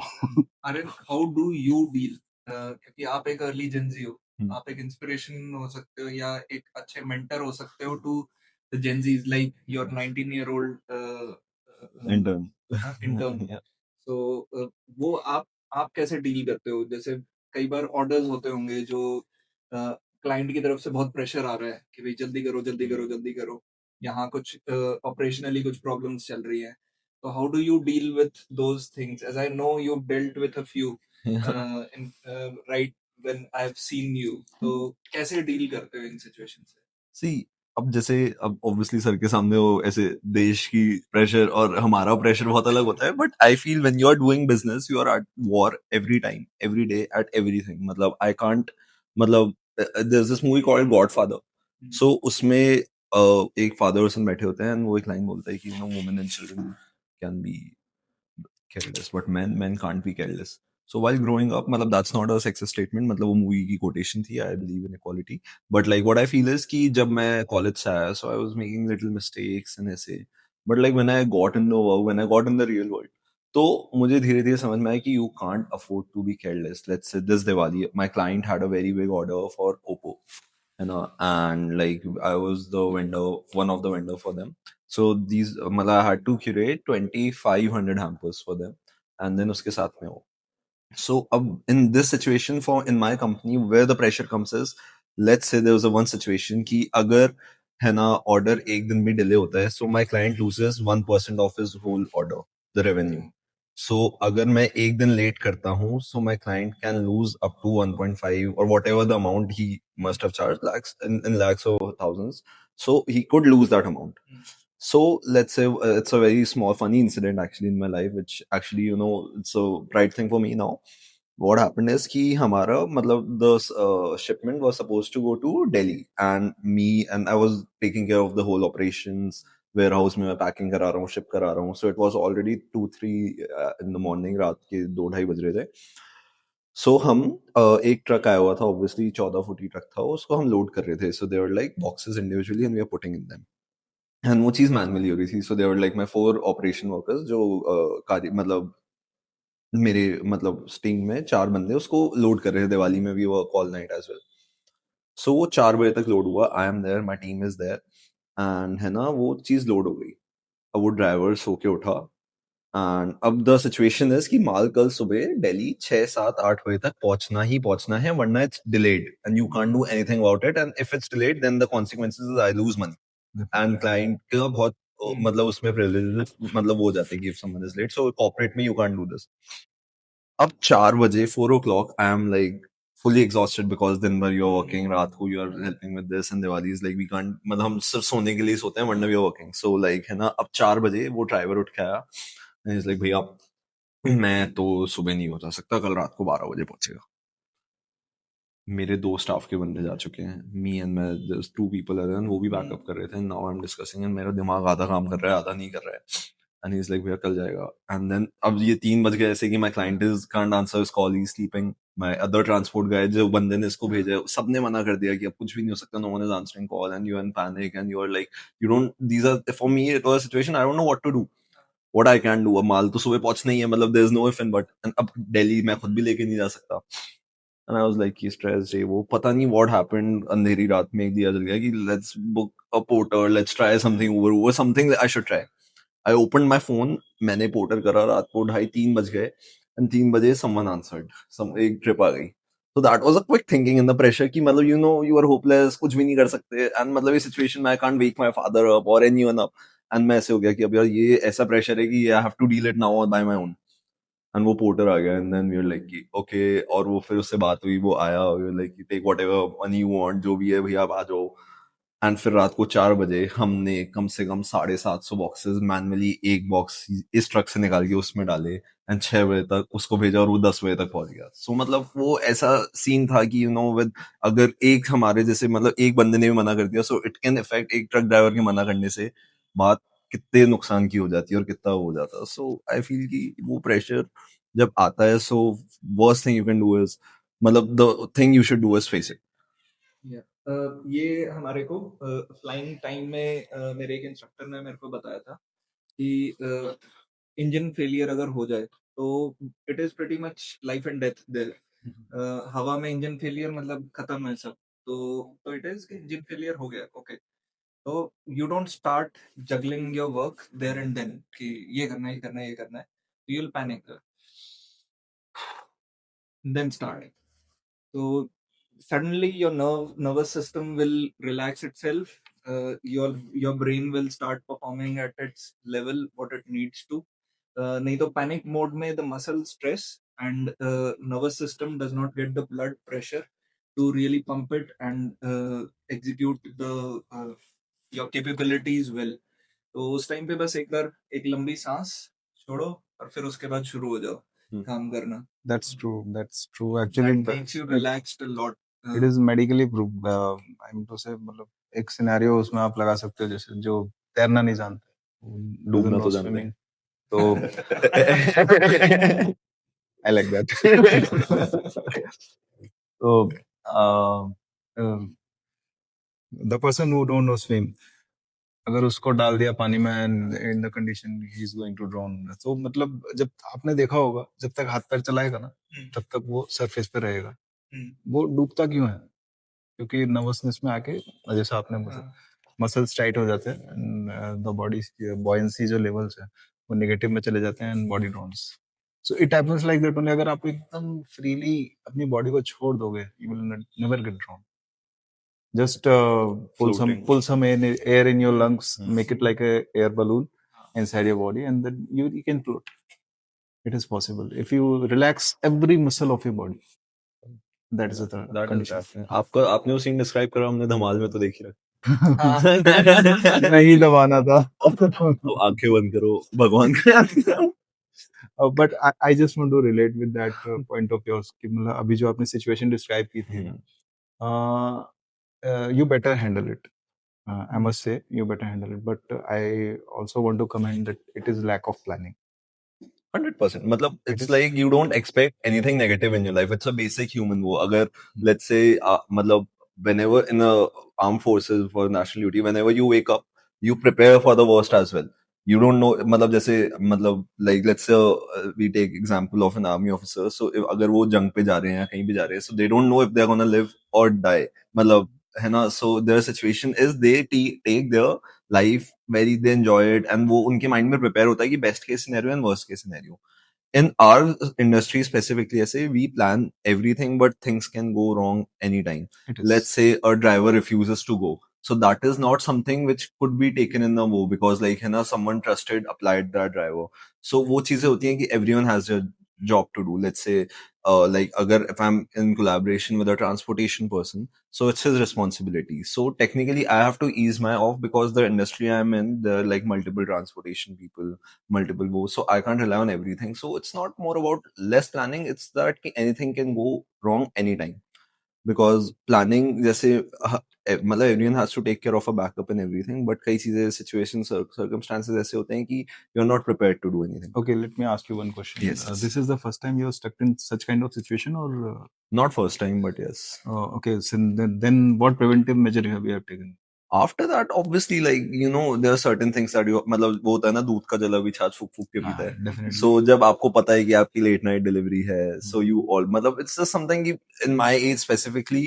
अरे हाउ डू यू डील, क्योंकि आप एक अर्ली जेंजी हो, आप एक इंस्पिरेशन हो सकते हो या एक अच्छे मेंटर हो सकते हो to the gen Zs, like your 19-year-old intern. So वो आप कैसे डील करते हो? जैसे कई बार ऑर्डर्स होते होंगे जो क्लाइंट की तरफ से बहुत प्रेशर आ रहा है कि भाई जल्दी करो जल्दी करो जल्दी करो, यहाँ कुछ ऑपरेशनली कुछ प्रॉब्लम्स चल रही है. So how do you deal with those things? As I know you've dealt with a few right when I've seen you. So कैसे deal करते हो इन situations से? See, अब जैसे, अब ऑब्वियसली सर के सामने वो ऐसे देश की प्रेशर और हमारा प्रेशर बहुत अलग होता है. But I feel when you are doing business, you are at war every time, every day, at everything. मतलब आई कांट, मतलब there is this movie called Godfather. So उसमें एक फादर और सन बैठे होते हैं एंड वो एक लाइन बोलता है कि women and children can be careless, but men can't be careless. So while growing up, मतलब that's not a sexist statement, मतलब वो मूवी की quotation थी, I believe in equality. But like what I feel is कि जब मैं college से आया, so I was making little mistakes and ऐसे. But like when I got in the work, when I got in the real world, तो मुझे धीरे धीरे समझ में आया कि you can't afford to be careless. Let's say this Diwali, my client had a very big order for Oppo, you know, and like I was the vendor, one of the vendor for them. So these, मतलब I had to curate 2500 hampers for them, and then उसके साथ में वो. So in this situation, for in my company, where the pressure comes is, let's say there was a one situation कि अगर है ना order एक दिन भी delay होता है, so my client loses 1% of his whole order, the revenue. So अगर मैं एक दिन late करता हूँ, so my client can lose up to 1.5 or whatever the amount he must have charged, lakhs in lakhs or thousands. So he could lose that amount. So let's say it's a very small funny incident actually in my life, which actually, you know, it's a bright thing for me now. What happened is कि हमारा मतलब the shipment was supposed to go to Delhi, and me and I was taking care of the whole operations, warehouse में मैं packing करा रहा हूँ, ship करा रहा हूँ. So it was already 2-3 in the morning, रात के 2-2:30 बज रहे थे. So हम एक ट्रक आया हुआ था, obviously 14 फुटी ट्रक था, उसको हम लोड कर रहे थे. So they were like boxes individually and we are putting in them. And वो चीज मैनुअली हो रही थी. So they were like my 4 operation workers जो कार्य मतलब मेरे मतलब टीम में 4 बंदे उसको लोड कर रहे थे. दिवाली में भी work all night as well. So वो 4 बजे तक लोड हुआ. I am there, my team is there, and है ना वो चीज लोड हो गई. अब वो ड्राइवर सो के उठा, एंड अब द सिचुएशन इज कि माल कल सुबह दिल्ली 6-7-8 बजे तक पहुंचना ही पहुंचना है, वरना it's delayed and you can't do anything about it. And if it's delayed then the consequences is I lose money. And client का बहुत मतलब उसमें प्रिविलेज मतलब वो हो जाते हैं कि if someone is late, so corporate में यू कांट डू दिस. अब 4 बजे 4 o'clock I am like fully exhausted because दिन भर you're working, रात को you are helping with this, and Diwali is like we can't, मतलब हम सिर्फ सोने के लिए सोते हैं, वरना we are working. So like है ना, अब 4 बजे वो ड्राइवर उठ के आया and he's like भैया मैं तो सुबह नहीं हो जा सकता, कल रात को 12 बजे पहुंचेगा. मेरे 2 स्टाफ के बंदे जा चुके हैं, मी एंड मैं, there's 2 people other than, वो भी बैकअप कर रहे थे. Now I am discussing and मेरा दिमाग आधा काम कर रहा है, आधा नहीं कर रहा है. एंड ही इज लाइक भैया कल जाएगा. एंड देन अब ये 3 बज गए ऐसे कि my client is can't answer his call, he is sleeping. My other transport guy जो बंदे ने इसको भेजा है, सबने मना कर दिया कि अब कुछ भी नहीं हो सकता, no one is answering call, and you are in panic and you are like you don't, these are for me it was a situation I don't know what to do, what I can do. अब माल तो सुबह पहुंचना ही है, मतलब there is no if and but. And अब दिल्ली मैं खुद भी लेके नहीं जा सकता. And I was like कि stressed है वो, पता नहीं what happened. अंधेरी रात में एक दिया जल गया कि let's book a porter, let's try something Uber, something that I should try. I opened my phone, मैंने पोर्टर करा, रात को 2:30-3 बज गए, and 3 बजे someone answered, एक ट्रिप आ गई. So that was a quick thinking in the pressure कि मतलब you know you are hopeless, कुछ भी नहीं कर सकते, and मतलब ये situation में I can't wake my father up or anyone up, and मैं ऐसे हो गया कि अब यार ये ऐसा pressure है कि I have to deal it now by my own. And वो पोर्टर आ गया, and then we were like कि ओके. और वो फिर उससे बात हुई, वो आया, we were like take whatever money you want, जो भी है भैया आप आ जाओ. एंड फिर रात को 4 बजे हमने कम से कम 750 बॉक्सेस मैनुअली एक बॉक्स इस ट्रक से निकाल के उसमें डाले, एंड 6 बजे तक उसको भेजा और वो 10 बजे तक पहुंच गया. सो मतलब वो ऐसा सीन था कि यू नो विद, अगर एक हमारे जैसे मतलब एक बंदे ने भी मना कर दिया, सो इट कैन इफेक्ट एक ट्रक ड्राइवर के मना करने से बात कितने नुकसान की हो जाती है और कितना हो जाता है. सो आई फील कि वो प्रेशर जब आता है, so worst thing you can do is, मतलब the thing you should do is face it. ये हमारे को फ्लाइंग टाइम में मेरे एक इंस्ट्रक्टर ने मेरे को बताया था कि इंजन फेलियर अगर हो जाए तो it is pretty much life and death there. हवा में इंजन फेलियर मतलब खत्म है सब. तो इट इज इंजन फेलियर हो गया, ओके. तो you don't start juggling your work there and then कि ये करना है ये करना है ये करना है. You will panic then start. So suddenly your nervous system will relax itself. Your brain will start performing at its level what it needs to. नहीं तो panic mode में the muscle stress and nervous system does not get the blood pressure to really pump it and execute the your capabilities well. तो उस time पे बस एक बार एक लंबी सांस छोड़ो और फिर उसके बाद शुरू हो जाओ काम करना. That's true. That's true. Actually, That makes you relaxed a lot. it is medically proved. I mean to say, मतलब एक सिनेरियो उसमें आप लगा सकते हो, जैसे जो तैरना नहीं जानते, डूबना doesn't know तो जानते swimming, हैं. तो I like that. So, the person who don't know swim, अगर उसको डाल दिया पानी में in the condition he is going to drown, तो मतलब जब आपने देखा होगा, जब तक हाथ पैर चलाएगा ना, तब तक वो सरफेस पे रहेगा। वो डूबता क्यों है? क्योंकि नर्वसनेस में आके, जैसे आपने मसल्स टाइट हो जाते हैं, द बॉडी बॉयंसी जो लेवल्स है वो नेगेटिव में चले जाते हैं and body drowns. So it happens like that only. अगर आप एकदम फ्रीली अपनी बॉडी को छोड़ दोगे, you will never get drown. Just Floating. pull some air in your lungs, make it like a air balloon inside your body, and then you can float. It is possible if you relax every muscle of your body. That is the That is condition. that. आपको आपने वो scene describe करा, हमने धमाल में तो देख ही नहीं दबाना था। अब आंखें बंद करो, भगवान का But I just want to relate with that point of yours कि मतलब अभी जो आपने situation describe की थी, you better handle it. I must say you better handle it, but I also want to comment that it is lack of planning. 100%. मतलब It it's is- like you don't expect anything negative in your life. It's a basic human वो. अगर let's say मतलब whenever in the armed forces for national duty, whenever you wake up, you prepare for the worst as well. You don't know, मतलब जैसे मतलब like let's say we take example of an army officer. So if अगर वो जंग पे जा रहे हैं या कहीं भी जा रहे हैं, so they don't know if they're gonna live or die. मतलब है ना, so their situation is they take their life very, they enjoy it, and वो उनके माइंड में प्रिपेयर होता है कि best case scenario and worst case scenario. In our industry specifically, I say we plan everything, but things can go wrong anytime. It is. Let's say a driver refuses to go, so that is not something which could be taken in the move, because like है ना, someone trusted applied that driver. So वो चीजें होती हैं कि everyone has their job to do. Let's say like अगर if I'm in collaboration with a transportation person, so it's his responsibility. So technically I have to ease my off, because the industry I'm in, there are like multiple transportation people, multiple woes, so I can't rely on everything. So it's not more about less planning, it's that anything can go wrong anytime, because planning जैसे मतलब everyone has to take care of a backup and everything, but कई चीजें situations circumstances ऐसे होते हैं कि you're not prepared to do anything. Okay, let me ask you one question. Yes. This is the first time you're stuck in such kind of situation, or Not first time, but yes. okay, so then what preventive measure have you taken? After that, obviously, like you know, there are certain things that you मतलब वो होता है ना, दूध का जला भी छाछ फूक फूक के पीता है. Definitely. So जब आपको पता है कि आपकी लेट नाइट डिलीवरी है, so you all मतलब it's just something कि in my age specifically,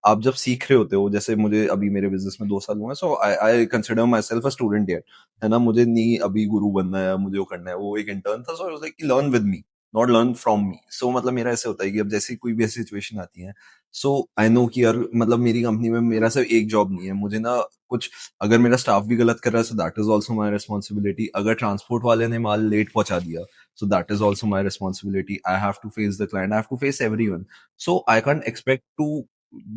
आप जब सीख रहे होते हो, जैसे मुझे अभी मेरे बिजनेस में 2 साल हुए हैं, so I consider myself a student yet, है ना, मुझे नहीं अभी गुरु बनना है, मुझे वो करना है, वो एक इंटर्न था, so I was like learn with me, not learn from me. So मतलब मेरा ऐसे होता है कि अब जैसे कोई भी ऐसी सिचुएशन आती है, सो आई नो कि यार मतलब मेरी कंपनी में मेरा सिर्फ एक जॉब नहीं है, मुझे ना कुछ अगर मेरा स्टाफ भी गलत कर रहा है, so that is also my responsibility. अगर ट्रांसपोर्ट वाले ने माल लेट पहुंचा दिया, so that is also my responsibility. I have to face the client, I have to face everyone. So I can't expect to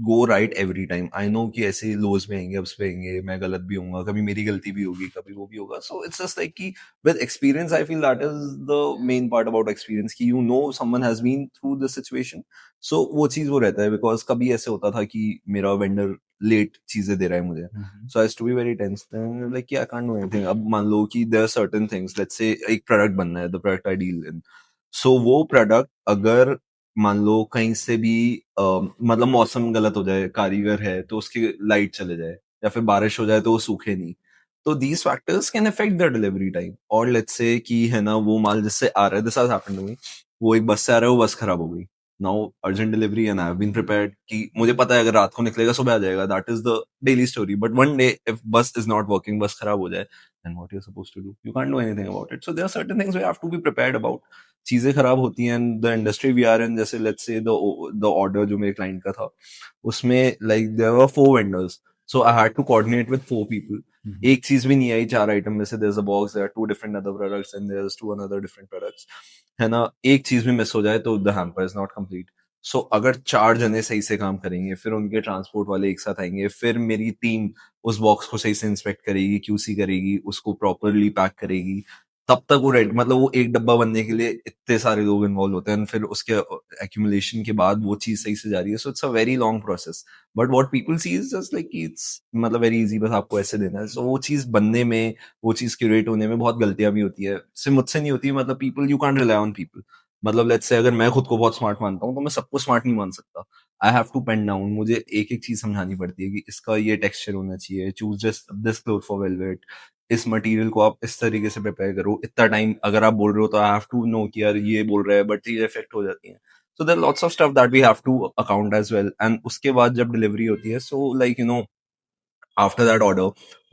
go right every time. I know कि ऐसे लोज में आएंगे, अप्स पे आएंगे, मैं गलत भी होऊंगा, कभी मेरी गलती भी होगी, कभी वो भी होगा. सो इट्स जस्ट लाइक कि with experience, I feel that is the main part about experience, कि you know someone has been through this situation. So वो चीज वो रहता है, because कभी ऐसे होता था कि मेरा वेंडर लेट चीजें दे रहा है मुझे, so I used to be very tense. Then like yeah, I can't do anything. अब मान लो कि there are certain things, let's say एक प्रोडक्ट बनना है, the product I deal in, so वो प्रोडक्ट अगर मान लो कहीं से भी मतलब मौसम गलत हो जाए, कारीगर है तो उसकी लाइट चले जाए, या फिर बारिश हो जाए तो वो सूखे नहीं, तो these factors can affect the delivery time. और let's say कि है ना, वो माल जिससे आ रहा है, this has happened to me, वो एक बस से आ रहा है, वो बस खराब हो गई, now urgent delivery and I have been prepared कि मुझे पता है अगर रात को निकलेगा सुबह आ जाएगा, that is the daily story. But one day if bus is not working, बस खराब हो जाए, then what you're supposed to do? You can't do anything about it. So there are certain things we have to be prepared about. चीजें खराब होती हैं, and the industry we are in, जैसे let's say the order जो मेरे client का था, उसमें like there were 4 vendors, so I had to coordinate with 4 people. एक चीज भी नहीं आई 4 आइटम में से, there's a box, there are 2 different other products and there's 2 another different products, है ना, एक चीज भी मिस हो जाए तो the hamper is not complete. सो अगर 4 जने सही से काम करेंगे, फिर उनके ट्रांसपोर्ट वाले एक साथ आएंगे, फिर मेरी टीम उस बॉक्स को सही से इंस्पेक्ट करेगी, क्यूसी करेगी, उसको प्रॉपरली पैक करेगी, तब तक वो रेडी, मतलब वो एक डब्बा बनने के लिए इतने सारे लोग इन्वॉल्व होते हैं, फिर उसके एक्यूमुलेशन के बाद वो चीज सही से जा रही है. So it's a very long process. But what people see is just like it's मतलब वेरी इजी, बस आपको ऐसे देना है. सो वो चीज बनने में, वो चीज क्यूरेट होने में बहुत गलतियां भी होती है, सिर्फ मुझसे नहीं होती, मतलब people, you can't rely on people. मतलब लेट्स से अगर मैं खुद को बहुत स्मार्ट मानता हूँ तो मैं सबको स्मार्ट नहीं मान सकता. I have to pen down. मुझे एक एक चीज समझानी पड़ती है कि इसका ये टेक्सचर होना चाहिए. Choose just this cloth for velvet. इस मटेरियल को आप इस तरीके से प्रिपेयर करो. इतना टाइम अगर आप बोल रहे हो तो आई हैव टू नो कि यार ये बोल रहा है बट ये इफेक्ट हो जाती है. So there are lots of stuff that we have to account as well. And उसके बाद जब डिलीवरी होती है, so like you know, after that order,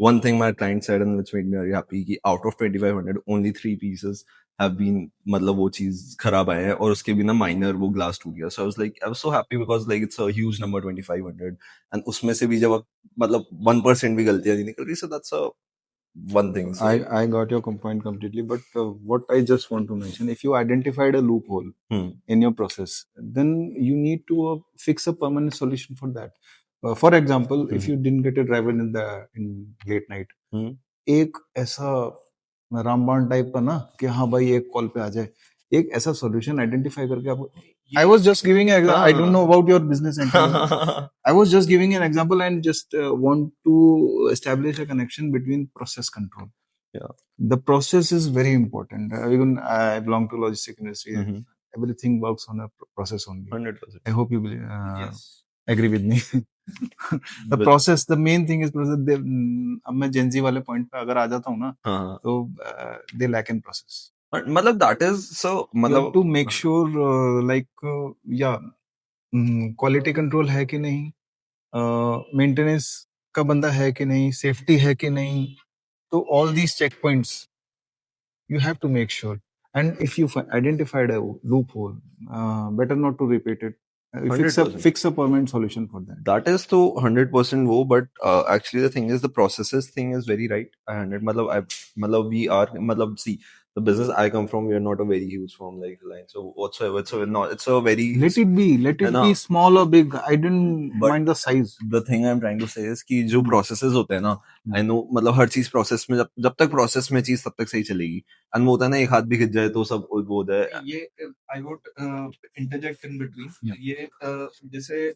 one thing my client said and which made me very happy कि out of 2500 only 3 pieces have been मतलब वो चीज खराब आया है और उसके बिना माइनर वो ग्लास टूट गया. So I was so happy because like it's a huge number 2500 and उसमें से भी जब मतलब 1% भी गलतियां नहीं निकल रही, so that's a one thing. So I got your point completely, but what I just want to mention, if you identified a loophole in your process, then you need to fix a permanent solution for that. For example, if you didn't get a driver in late night, एक ऐसा रामबाण type का ना कि हाँ भाई एक call पे आ जाए, एक ऐसा सॉल्यूशन आइडेंटिफाई करके आप. I was just giving an example. I don't know about your business entity. I was just giving an example and just want to establish a connection between process control. Yeah. The process is very important. Even I belong to logistic industry. Everything works on a process only. 100%. I hope you Yes. agree with me. The process, the main thing is process. अब मैं Gen Z वाले point पे अगर आ जाता हूँ ना, तो they lack in process. मतलब that is so You मतलब have to make sure yeah, quality control है कि नहीं, मेंटेनेंस का बंदा है कि नहीं, सेफ्टी है कि नहीं. तो all these check points you have to make sure. And if you identified a loophole, better not to repeat it. Fix 100%. a permanent solution for that. That is to 100% वो, but actually the thing is the processes thing is very right. 100 मतलब we are मतलब see the business I come from, we are not a very huge firm like Reliance, so whatsoever. So not it's a very Let it be. Let it be small or big. I didn't But mind the size. the thing I'm trying to say is कि जो processes होते हैं ना, I know मतलब हर चीज process में जब तक process में चीज तब तक सही चलेगी. And वो होता है ना एक हाथ भी खिंच जाए तो सब वो हो जाए. ये I would interject in between. Yeah. ये जैसे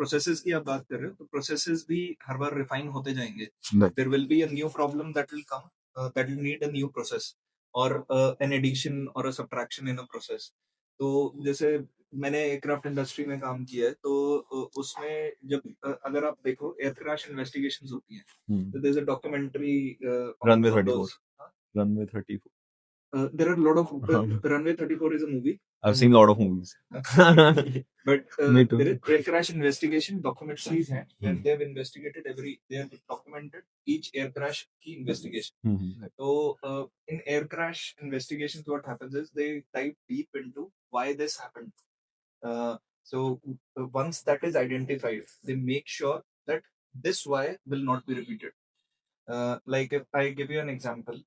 processes की आप बात कर रहे हो, तो processes भी हर बार refine होते जाएंगे. Right. There will be a new problem that will come that will need a new process or an addition or a subtraction in a process. तो जैसे मैंने एयरक्राफ्ट इंडस्ट्री में काम किया है, तो उसमें जब अगर आप देखो एयर क्रैश इन्वेस्टिगेशंस होती हैं, तो there is a documentary Runway 34. Runway 34. there are a lot of Runway 34 is a movie. I've seen a lot of movies. But Me too. there is air crash investigation documentaries हैं where they have investigated they have documented each air crash की investigation. So in air crash investigations what happens is they dive deep into why this happened. So once that is identified, they make sure that this why will not be repeated. Like if I give you an example,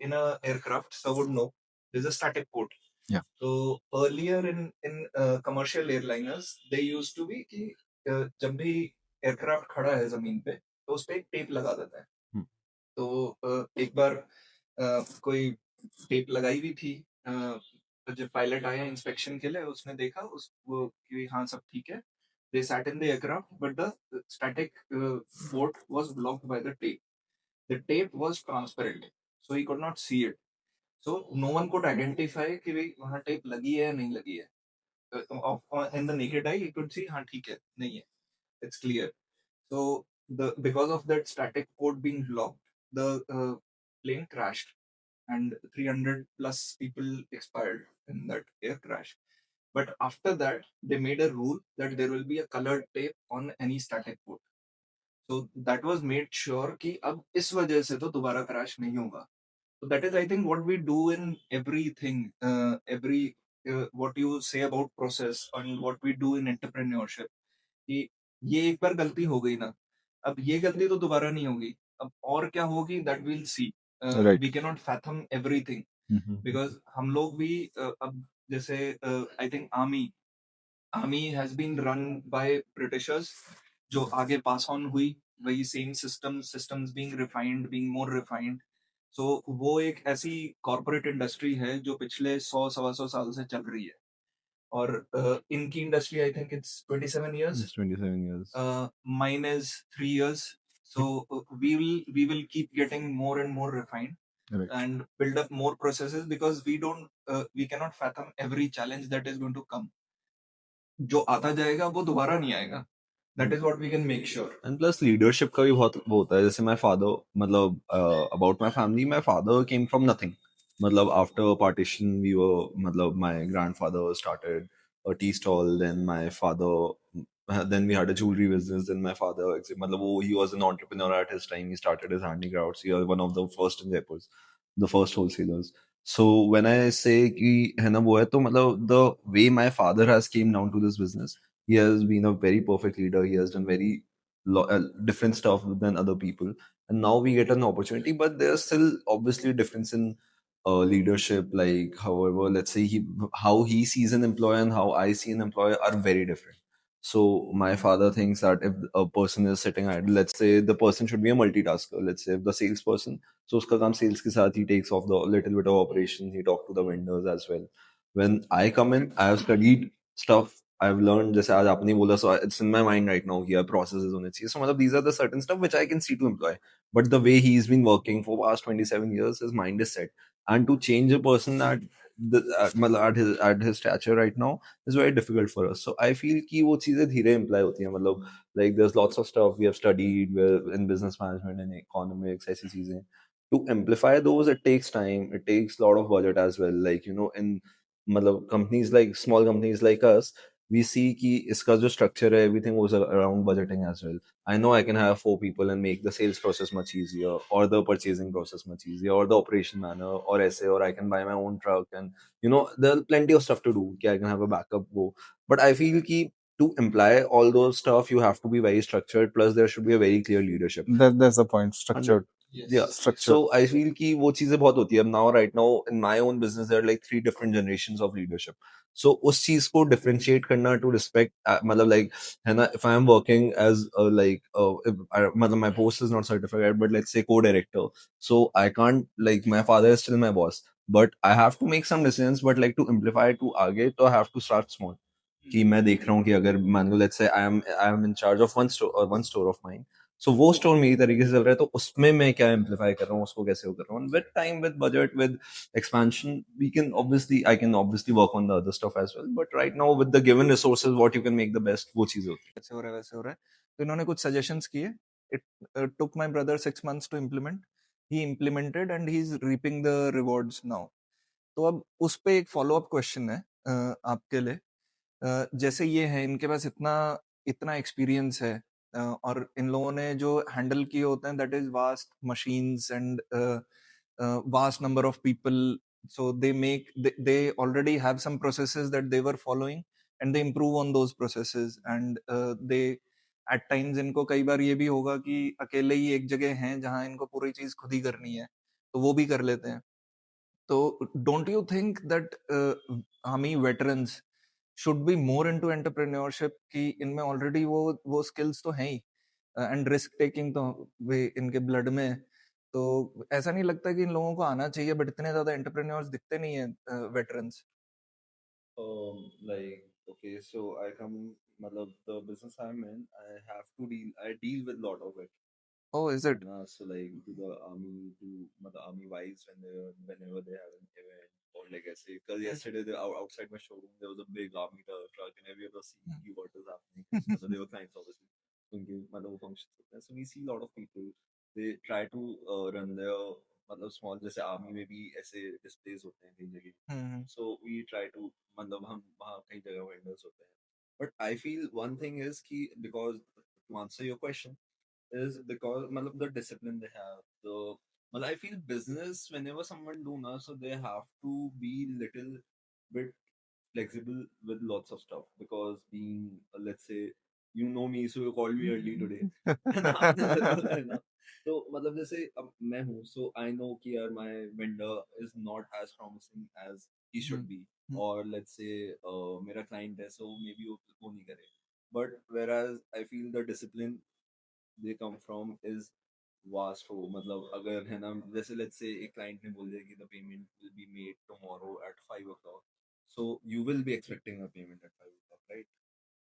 in a aircraft, so would know there's a static port. Yeah. So earlier in commercial airliners, they used to be कि जब भी aircraft खड़ा है जमीन पे, तो उस पे एक टेप लगा देता है. तो एक बार कोई टेप लगाई हुई थी. तो जब पायलट आया इंस्पेक्शन के लिए, उसने देखा वो कि हाँ सब ठीक है. They sat in the aircraft, but the static port was blocked by the tape. The tape was transparent, so he could not see it. So no one could identify कि भाई वहाँ tape लगी है या नहीं लगी है. In the naked eye, he could see हाँ ठीक है, नहीं है. It's clear. So because of that static port being blocked, the plane crashed, and 300 plus people expired in that air crash. But after that, they made a rule that there will be a colored tape on any static port. So that was made sure कि अब इस वजह से तो दोबारा crash नहीं होगा. So that is I think what we do in everything, what you say about process and what we do in entrepreneurship. कि ये एक बार गलती हो गई ना, अब ये गलती तो दोबारा नहीं होगी. अब और क्या होगी that we'll see. Right. We cannot fathom everything because हम लोग भी अब जैसे I think army has been run by Britishers जो आगे पास ऑन हुई, वही same systems being more refined. So वो एक ऐसी कॉर्पोरेट इंडस्ट्री है जो पिछले 100-125 साल से चल रही है. और इनकी industry I think it's 27 years. It's 27 years. Mine is 3 years. So we will keep getting more and more refined. Right. and build up more processes, because we cannot fathom every challenge that is going to come. जो आता जाएगा वो दोबारा नहीं आएगा. That is what we can make sure. And plus leadership का भी बहुत वो होता है. जैसे my father, मतलब about my family, my father came from nothing. मतलब after partition we were, मतलब my grandfather started a tea stall, then my father, then we had a jewelry business, then my father, मतलब वो, he was an entrepreneur at his time. He started his handicrafts. He was one of the first in Jaipur, the first wholesalers. So when I say कि है ना वो है, तो मतलब the way my father has came down to this business, he has been a very perfect leader. He has done very different stuff than other people, and now we get an opportunity, but there's still obviously a difference in leadership. Like, however, let's say how he sees an employer and how I see an employer are very different. So my father thinks that if a person is sitting idle, let's say the person should be a multitasker. Let's say if the salesperson, so uska kaam sales ke sath, he takes off the little bit of operation, he talk to the vendors as well. When I come in, I have studied stuff, I've learned, जैसे आज आपने बोला, so it's in my mind right now here, processes होने चाहिए. So मतलब these are the certain stuff which I can see to employ. But the way he's been working for past 27 years, his mind is set. And to change a person मतलब at his stature right now is very difficult for us. So I feel कि वो चीजें धीरे imply होती हैं. मतलब like there's lots of stuff we have studied in business management and economics, ऐसी चीजें. To amplify those, it takes time. It takes a lot of budget as well. Like, you know, in मतलब companies like small companies like us, we see कि इसका जो structure है, everything was around budgeting as well. I know I can have 4 people and make the sales process much easier, or the purchasing process much easier, or the operation manner, or essay, or I can buy my own truck, and you know there's plenty of stuff to do. I can have a backup go, but I feel कि to imply all those stuff, you have to be very structured. Plus, there should be a very clear leadership. That's the point. Structured. Yeah. Structure. So I feel कि वो चीजें बहुत होती है. Now, right now, in my own business, there are like 3 different generations of leadership. So उस चीज को differentiate करना, to respect, मतलब like है ना, if I am working as मतलब my post is not certified, but let's say co-director, so I can't, like, my father is still my boss, but I have to make some decisions. But like to amplify to आगे, तो I have to start small. कि मैं देख रहा हूँ कि अगर मान लो let's say I am in charge of one store of mine. So वो स्टोर मेरी तरीके से चल रहा है, तो उसमें मैं क्या एम्पलीफाई कर रहा हूँ, उसको कैसे वो कर रहा हूँ. With time, with budget, with expansion, I can obviously work on the other stuff as well. But right now, with the given resources, what you can make the best, वो चीजें होती ऐसे हो रहा है, वैसे हो रहा है. तो इन्होंने कुछ सजेशंस किए. It took my brother 6 months to implement. He implemented and he is reaping the rewards now. तो अब उस पे एक फॉलो अप क्वेश्चन है आपके लिए. जैसे ये है, इनके पास इतना इतना एक्सपीरियंस है, और इन लोगों ने जो हैंडल किए होते हैं, that is vast machines and vast number of people. So they already have some processes that they were following, and they improve on those processes. And they at times, इनको कई बार ये भी होगा कि अकेले ही एक जगह हैं जहां इनको पूरी चीज खुद ही करनी है, तो वो भी कर लेते हैं. तो don't you think that हामी veterans should be more into entrepreneurship, कि इनमें ऑलरेडी वो स्किल्स तो हैं ही, एंड रिस्क टेकिंग तो वे इनके ब्लड में है. तो ऐसा नहीं लगता कि इन लोगों को आना चाहिए, बट इतने ज्यादा एंटरप्रेन्योर्स दिखते नहीं है veterans. like, okay, so I come, मतलब the business I'm in, I deal with a lot of it. Oh, is it? So like to the army, to the army wives, whenever they have an event, or like I say, because yesterday outside my showroom there was a big army truck, and every other see what is happening. So they were clients obviously. उनके मतलब वो functions होते हैं. So we see a lot of people. They try to run their मतलब small, जैसे army में भी ऐसे displays होते हैं कई जगह. So we try to, मतलब हम वहाँ कई जगह vendors होते हैं. But I feel one thing is कि, because to answer your question, is because matlab, the discipline they have, the well, I feel business, whenever someone do na, so they have to be little bit flexible with lots of stuff, because being, let's say, you know me, so you called me early today. है ना? तो मतलब जैसे अब मैं हूँ, so I know कि यार my vendor is not as promising as he should be, or let's say मेरा client है, so maybe वो नहीं करे. But whereas I feel the discipline they come from is vast हो, मतलब अगर है ना, जैसे let's say एक client ने बोल दिया कि the payment will be made tomorrow at 5 o'clock, so you will be expecting a payment at 5 o'clock, right?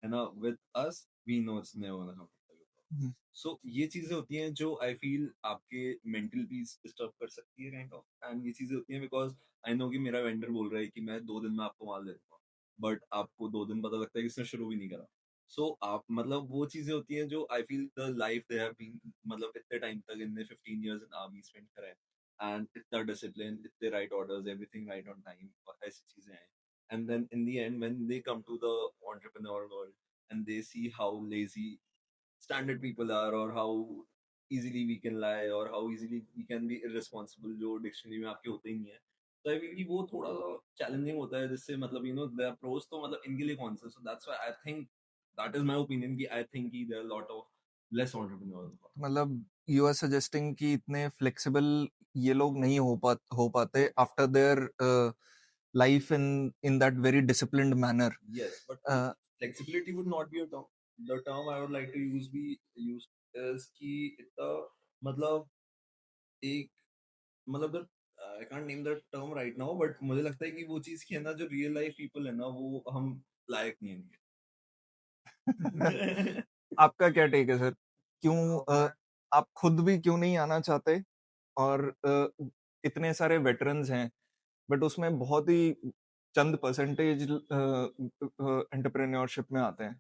And with us, we know it's never gonna come at 5 o'clock. हम्म, सो ये चीजें होती हैं जो आई फील आपके mental peace disturb कर सकती है kind of, and ये चीजें होती हैं बिकॉज आई नो कि मेरा वेंडर बोल रहा है कि मैं 2 दिन में आपको माल दे दूंगा, बट आपको 2 दिन पता लगता है कि इसने शुरू भी नहीं करा। सो आप मतलब वो चीजें होती हैं जो I feel the life they have been, मतलब इतने टाइम तक इनने 15 इयर्स इन आर्मी स्पेंड करा है, एंड इतना डिसिप्लिन, इतने right orders, everything right on time, और ऐसी चीजें हैं। And then in the end when they come to the entrepreneur world and they see how lazy standard people are, or how easily we can lie, or how easily we can be irresponsible, जो dictionary में आपके होते ही नहीं है। तो आई feel कि वो थोड़ा सा चैलेंजिंग होता है, जिससे मतलब यू नो देयर प्रोस तो मतलब इनके लिए कौन से, so that's why I think, that is my opinion कि आई थिंक कि there are lot of less entrepreneurs. मतलब यू आर सजेस्टिंग कि इतने फ्लेक्सिबल ये लोग नहीं हो पाते after their life in that very disciplined manner. Yes, but flexibility would not be a term. The term I would like to use be used is कि इतना मतलब एक मतलब the I can't name the term right now, but मुझे लगता है कि वो चीज की है ना, जो रियल लाइफ पीपल है ना, वो हम लायक नहीं है इनके। आपका क्या टेक है सर? क्यों आप खुद भी क्यों नहीं आना चाहते? और इतने सारे वेटरन्स हैं, बट उसमें बहुत ही चंद परसेंटेज एंटरप्रेन्योरशिप में आते हैं।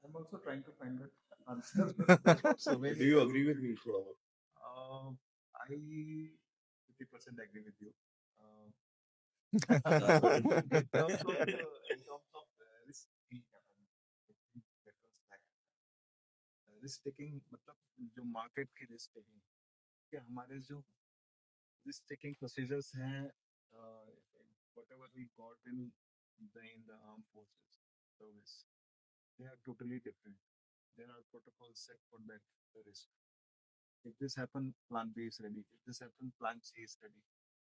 I'm also trying to find that answer. So Do many you times. agree with me थोड़ा बहुत? I 50% agree with you. That's what In terms of risk taking, that was like risk taking मतलब जो market की risk taking कि हमारे जो risk taking procedures हैं, whatever we got in the armed forces service, they are totally different. There are protocols set for that risk. If this happen, plan B is ready. If this happen, plan C is ready.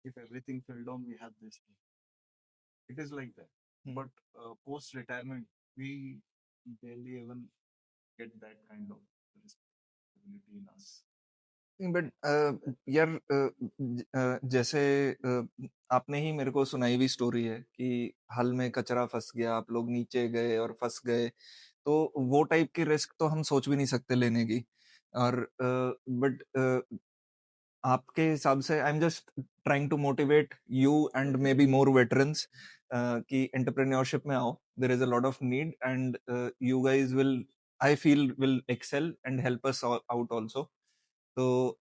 If everything fell down, we have this thing. It is like that. But post retirement, we barely even get that kind of responsibility in us. But यार जैसे आपने ही मेरे को सुनाई हुई story है कि हल में कचरा फंस गया, आप लोग नीचे गए और फंस गए, तो वो टाइप की रिस्क तो हम सोच भी नहीं सकते लेने की। और बट आपके हिसाब से I am just trying to motivate you and maybe more veterans कि एंटरप्रेन्योरशिप में आओ, there is a lot of need and you guys will, I feel will excel and help us out also. तो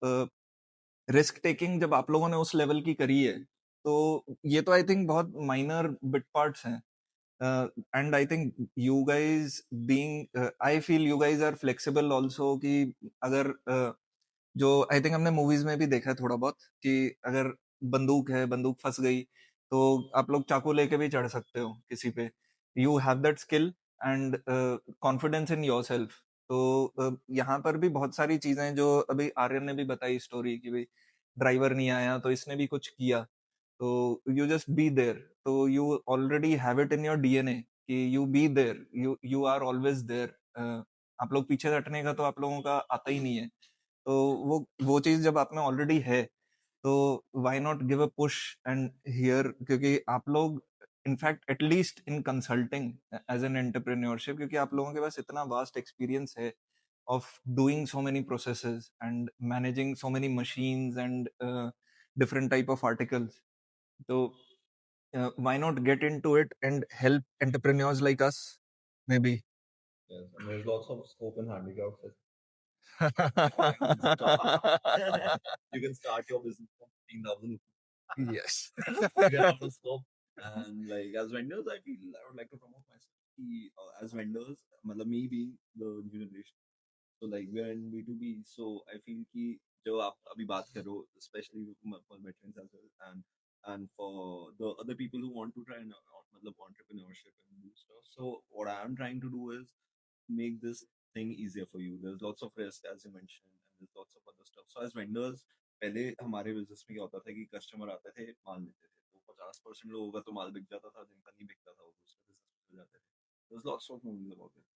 risk taking जब आप लोगों ने उस level की करी है, तो ये तो आई थिंक बहुत माइनर बिट पार्ट्स हैं, and I think you guys being, I feel you guys are flexible also कि अगर जो आई थिंक हमने मूवीज में भी देखा है थोड़ा बहुत कि अगर बंदूक है, बंदूक फंस गई, तो आप लोग चाकू लेके भी चढ़ सकते हो किसी पे। You have that skill and confidence in your self. तो यहाँ पर भी बहुत सारी चीजें जो अभी आर्यन ने भी बताई स्टोरी कि भाई ड्राइवर नहीं आया तो इसने भी कुछ किया, तो यू जस्ट बी देयर, तो you already have it in your DNA कि you be there, you are always there. आप लोग पीछे हटने का तो आप लोगों का आता ही नहीं है। तो वो चीज जब आप में ऑलरेडी है, तो why not give a push and here, क्योंकि आप लोग in fact at least in consulting as an entrepreneurship, क्योंकि आप लोगों के पास इतना वास्ट एक्सपीरियंस है of doing so many processes and managing so many machines and different type of articles. So why not get into it and help entrepreneurs like us maybe? Yes, and there's lots of scope in handicrafts. You can start your business from 15,000. Yes. You have the scope. And like as vendors, I feel I would like to promote myself. As vendors, मतलब me being the new generation. So like we're in B2B, so I feel कि जो आप अभी बात कर रहे हो, especially for veterans as well, and for the other people who want to try and मतलब entrepreneurship and do stuff. So what I'm trying to do is make this thing easier for you. There's lots of risk as you mentioned, and there's lots of other stuff. So as vendors, पहले हमारे business में क्या होता था कि customer आते थे, माल लेते थे, तो 50% लोगों का तो माल बिक जाता था, जिनका नहीं बिकता था वो दूसरे बिजनेस में चले जाते थे। There's lots of movies about it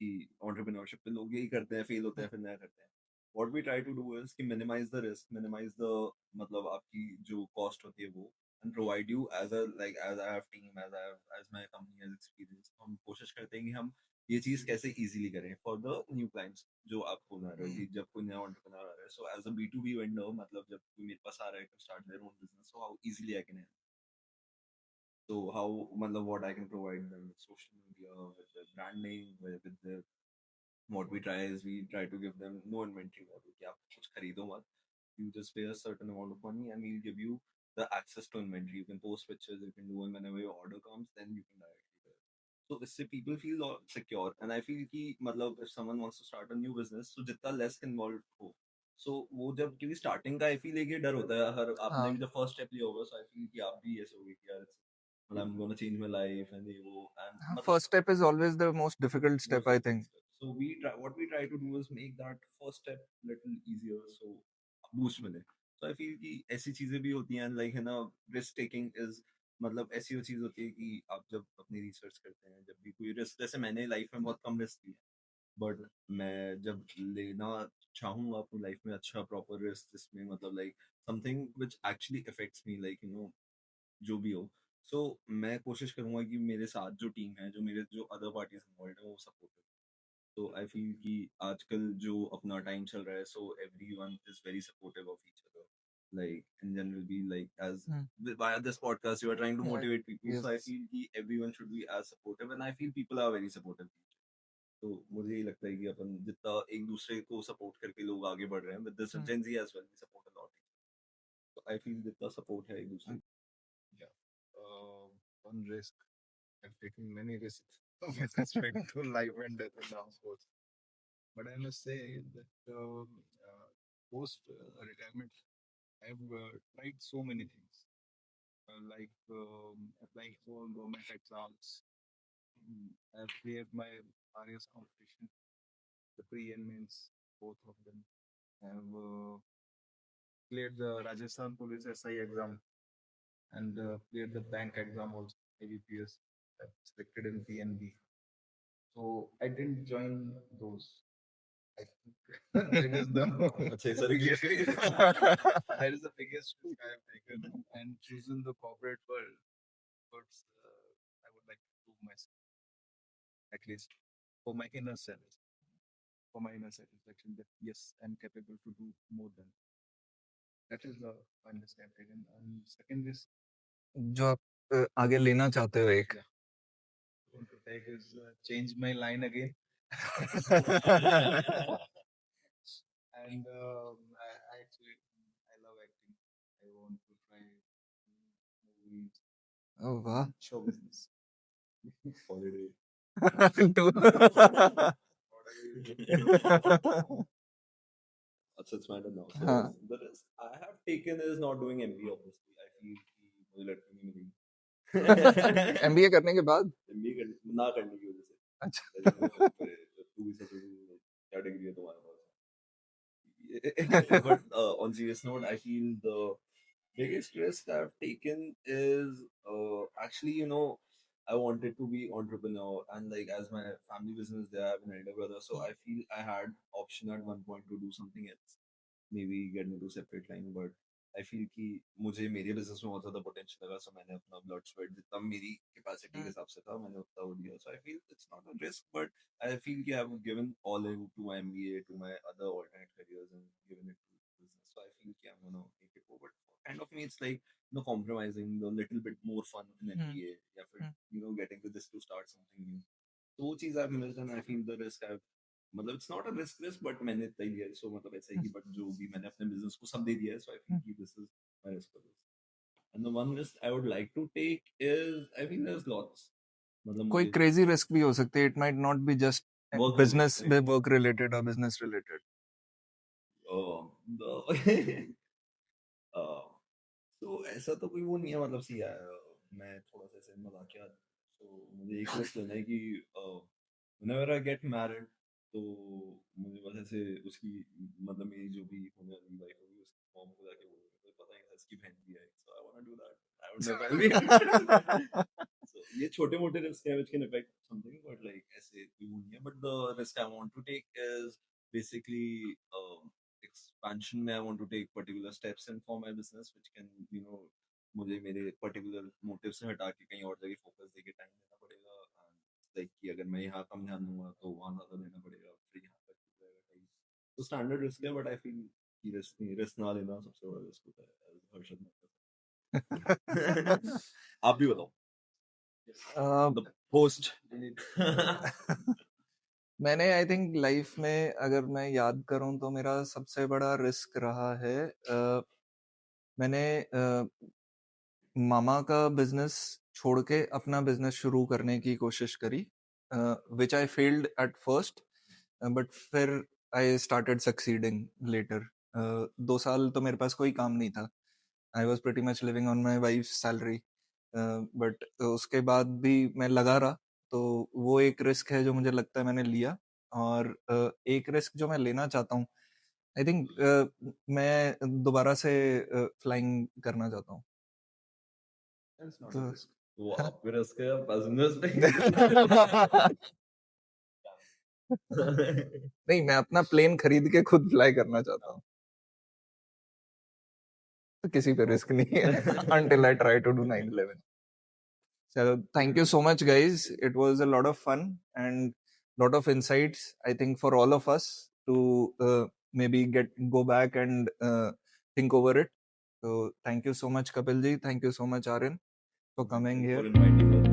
कि entrepreneurship पे लोग यही करते हैं, फेल होते हैं, फिर नया करते हैं। What we try to do is कि minimize the risk, minimize the मतलब आपकी जो cost होती है वो, and provide you as a like as I have team, as my company has experience, तो हम कोशिश करते हैं कि हम ये चीज कैसे इजीली करें फॉर द न्यू क्लाइंट्स जो आप खोलना रहे हो कि जब कोई नया एंटरप्रेन्योर आ रहा है, so as a B2B vendor, मतलब जब कोई मेरे पास आ रहा है to start their own business, so how easily I can, so how मतलब what I can provide them with social media, with the branding, with the what we try is we try to give them no inventory model कि आप कुछ खरीदो मत, you just pay a certain amount of money and we'll give you the access to inventory. You can post pictures, you can do, and whenever your order comes, then you can directly do it. So इससे people feel secure, and I feel कि मतलब if someone wants to start a new business, so जितना less involved हो, so वो जब क्योंकि starting का I feel एक ये डर होता है, हर आपने हाँ भी जब first step लिया होगा, so I feel कि आप भी ऐसे होगे कि यार well, I'm gonna change my life and ये वो, and मतलब first step is always the most difficult step, I think. so we try, what we try to do is make that first step little easier, so boost मिले. So I feel कि ऐसी चीजें भी होती हैं, like है ना, risk taking is मतलब ऐसी वो चीज होती है कि आप जब अपनी रिसर्च करते हैं, जब भी कोई रिस्क, जैसे मैंने लाइफ में बहुत कम रिस्क लिया, बट मैं जब लेना चाहूंगा अपनी लाइफ में अच्छा प्रॉपर रिस्क जिसमें मतलब like something which actually affects me, like you know जो भी हो, सो मैं कोशिश करूंगा कि मेरे साथ जो टीम है, जो मेरे जो अदर पार्टीज इन्वॉल्व है, वो सपोर्ट करे. तो आई फील कि आजकल जो अपना टाइम चल रहा है, so everyone is very supportive of each other, like in general be like as Hmm. via this podcast you are trying to Yeah. motivate people, so I Yes. feel कि everyone should be as supportive, and I feel people are very supportive. तो मुझे ये लगता है कि अपन जितना एक दूसरे को सपोर्ट करके लोग आगे बढ़ रहे हैं, with this Gen Z as well, we support a lot. So I feel जितना सपोर्ट है एक दूसरे Yeah. One risk. I've taken many risks with respect to life and death and now sports. But I must say that post retirement, I've tried so many things, like applying for government exams. I've cleared my various competition, the pre and mains, both of them. I've cleared the Rajasthan Police SI exam and cleared the bank exam also, ABPS. I've selected in PNB. So I didn't join those. I think that is the अच्छा sir that is the biggest risk I have taken and chosen the corporate world. But I would like to prove myself, at least for my inner self, for my inner satisfaction that yes, I'm capable to do more than. That is the final step taken. And second is जो आप आगे लेना चाहते हो एक yeah, want to take is change my line again. And I actually I love acting. I want to try movies, oh वाह show business. holiday. It's my turn now. So हाँ the risk I have taken is not doing MBA. Obviously, I feel कि मुझे लड़की नहीं मिलेगी. MBA करने के बाद MBA ना करने की वजह से. अच्छा तू भी सोच क्या डिग्री है तुम्हारे पास? But on serious note, I feel the biggest risk I've taken is actually, you know, I wanted to be entrepreneur, and like as my family business there, I have an elder brother, so I feel I had option at one point to do something else, maybe get into separate line, but I feel कि मुझे मेरे business में बहुत ज़्यादा potential लगा, so मैंने अपना blood sweat जितना मेरी capacity के हिसाब से था मैंने उतना वो दिया, so I feel it's not a risk, but I feel कि I've given all in to my MBA, to my other alternate careers, and given it to business, so I feel कि I'm gonna take it forward. Kind of me, it's like no compromising the little bit more fun in MBA, या फिर you know getting to this to start something new. तो वो चीज़ I've missed, and I feel the risk I've मतलब it's not a risk but मैंने इतना ही लिया है, सो मतलब ऐसा है कि बट जो भी मैंने अपने बिजनेस को सब दे दिया है, सो आई फील कि this is my risk for this, and the one risk I would like to take is I think there is lots, मतलब कोई मुझे क्रेजी रिस्क भी हो सकती है, it might not be just Work business related, work related और business related the तो ऐसा तो कोई वो नहीं है, मतलब सी मैं थोड़ा सा ऐसे मजाकिया, तो मुझे एक रिस्क लेना है कि whenever I get married, तो मुझे बस ऐसे उसकी मतलब मेरी जो भी होने वाली वाइफ होगी उसकी मॉम को जाके बोलूंगा, मुझे पता है इसकी बहन भी है, so I want to do that. I don't know if I'll be so ये छोटे मोटे रिस्क है which can affect something, but like ऐसे कोई वो नहीं है, but the risk I want to take is basically expansion में I want to take particular steps in for my business which can you know मुझे मेरे particular motive से हटा के कहीं और जगह फोकस देके टाइम देना पड़ेगा, लाइक कि अगर मैं यहाँ कम ध्यान दूंगा तो वहाँ ज्यादा देना पड़ेगा, फिर यहाँ तक हो जाएगा टाइम। तो स्टैंडर्ड रिस्क है, बट आई फील कि रिस्क ना लेना सबसे बड़ा रिस्क होता है, as हर्षद ने कहा। आप भी बताओ द पोस्ट। मैंने आई थिंक लाइफ में अगर मैं याद करूं तो मेरा सबसे बड़ा रिस्क रहा है मैंने मामा का बिजनेस छोड़ के अपना बिजनेस शुरू करने की कोशिश करी, which I failed at first, but फिर आई स्टार्टेड सक्सीडिंग लेटर। 2 साल तो मेरे पास कोई काम नहीं था, I was pretty much living on my wife salary, but उसके बाद भी मैं लगा रहा। तो वो एक रिस्क है जो मुझे लगता है मैंने लिया। और एक रिस्क जो मैं लेना चाहता हूँ, आई थिंक मैं दोबारा से फ्लाइंग करना चाहता हूँ। That's not तो a risk. वो आपके रिस्क है, बिजनेस पे। नहीं, मैं अपना प्लेन खरीद के खुद फ्लाई करना चाहता हूँ, तो किसी पे रिस्क नहीं है until I try to do 9/11. So thank you so much, guys. It was a lot of fun and lot of insights, I think, for all of us to maybe go back and think over it. So thank you so much, Kapil ji. Thank you so much, Aryan, for coming here. For inviting us.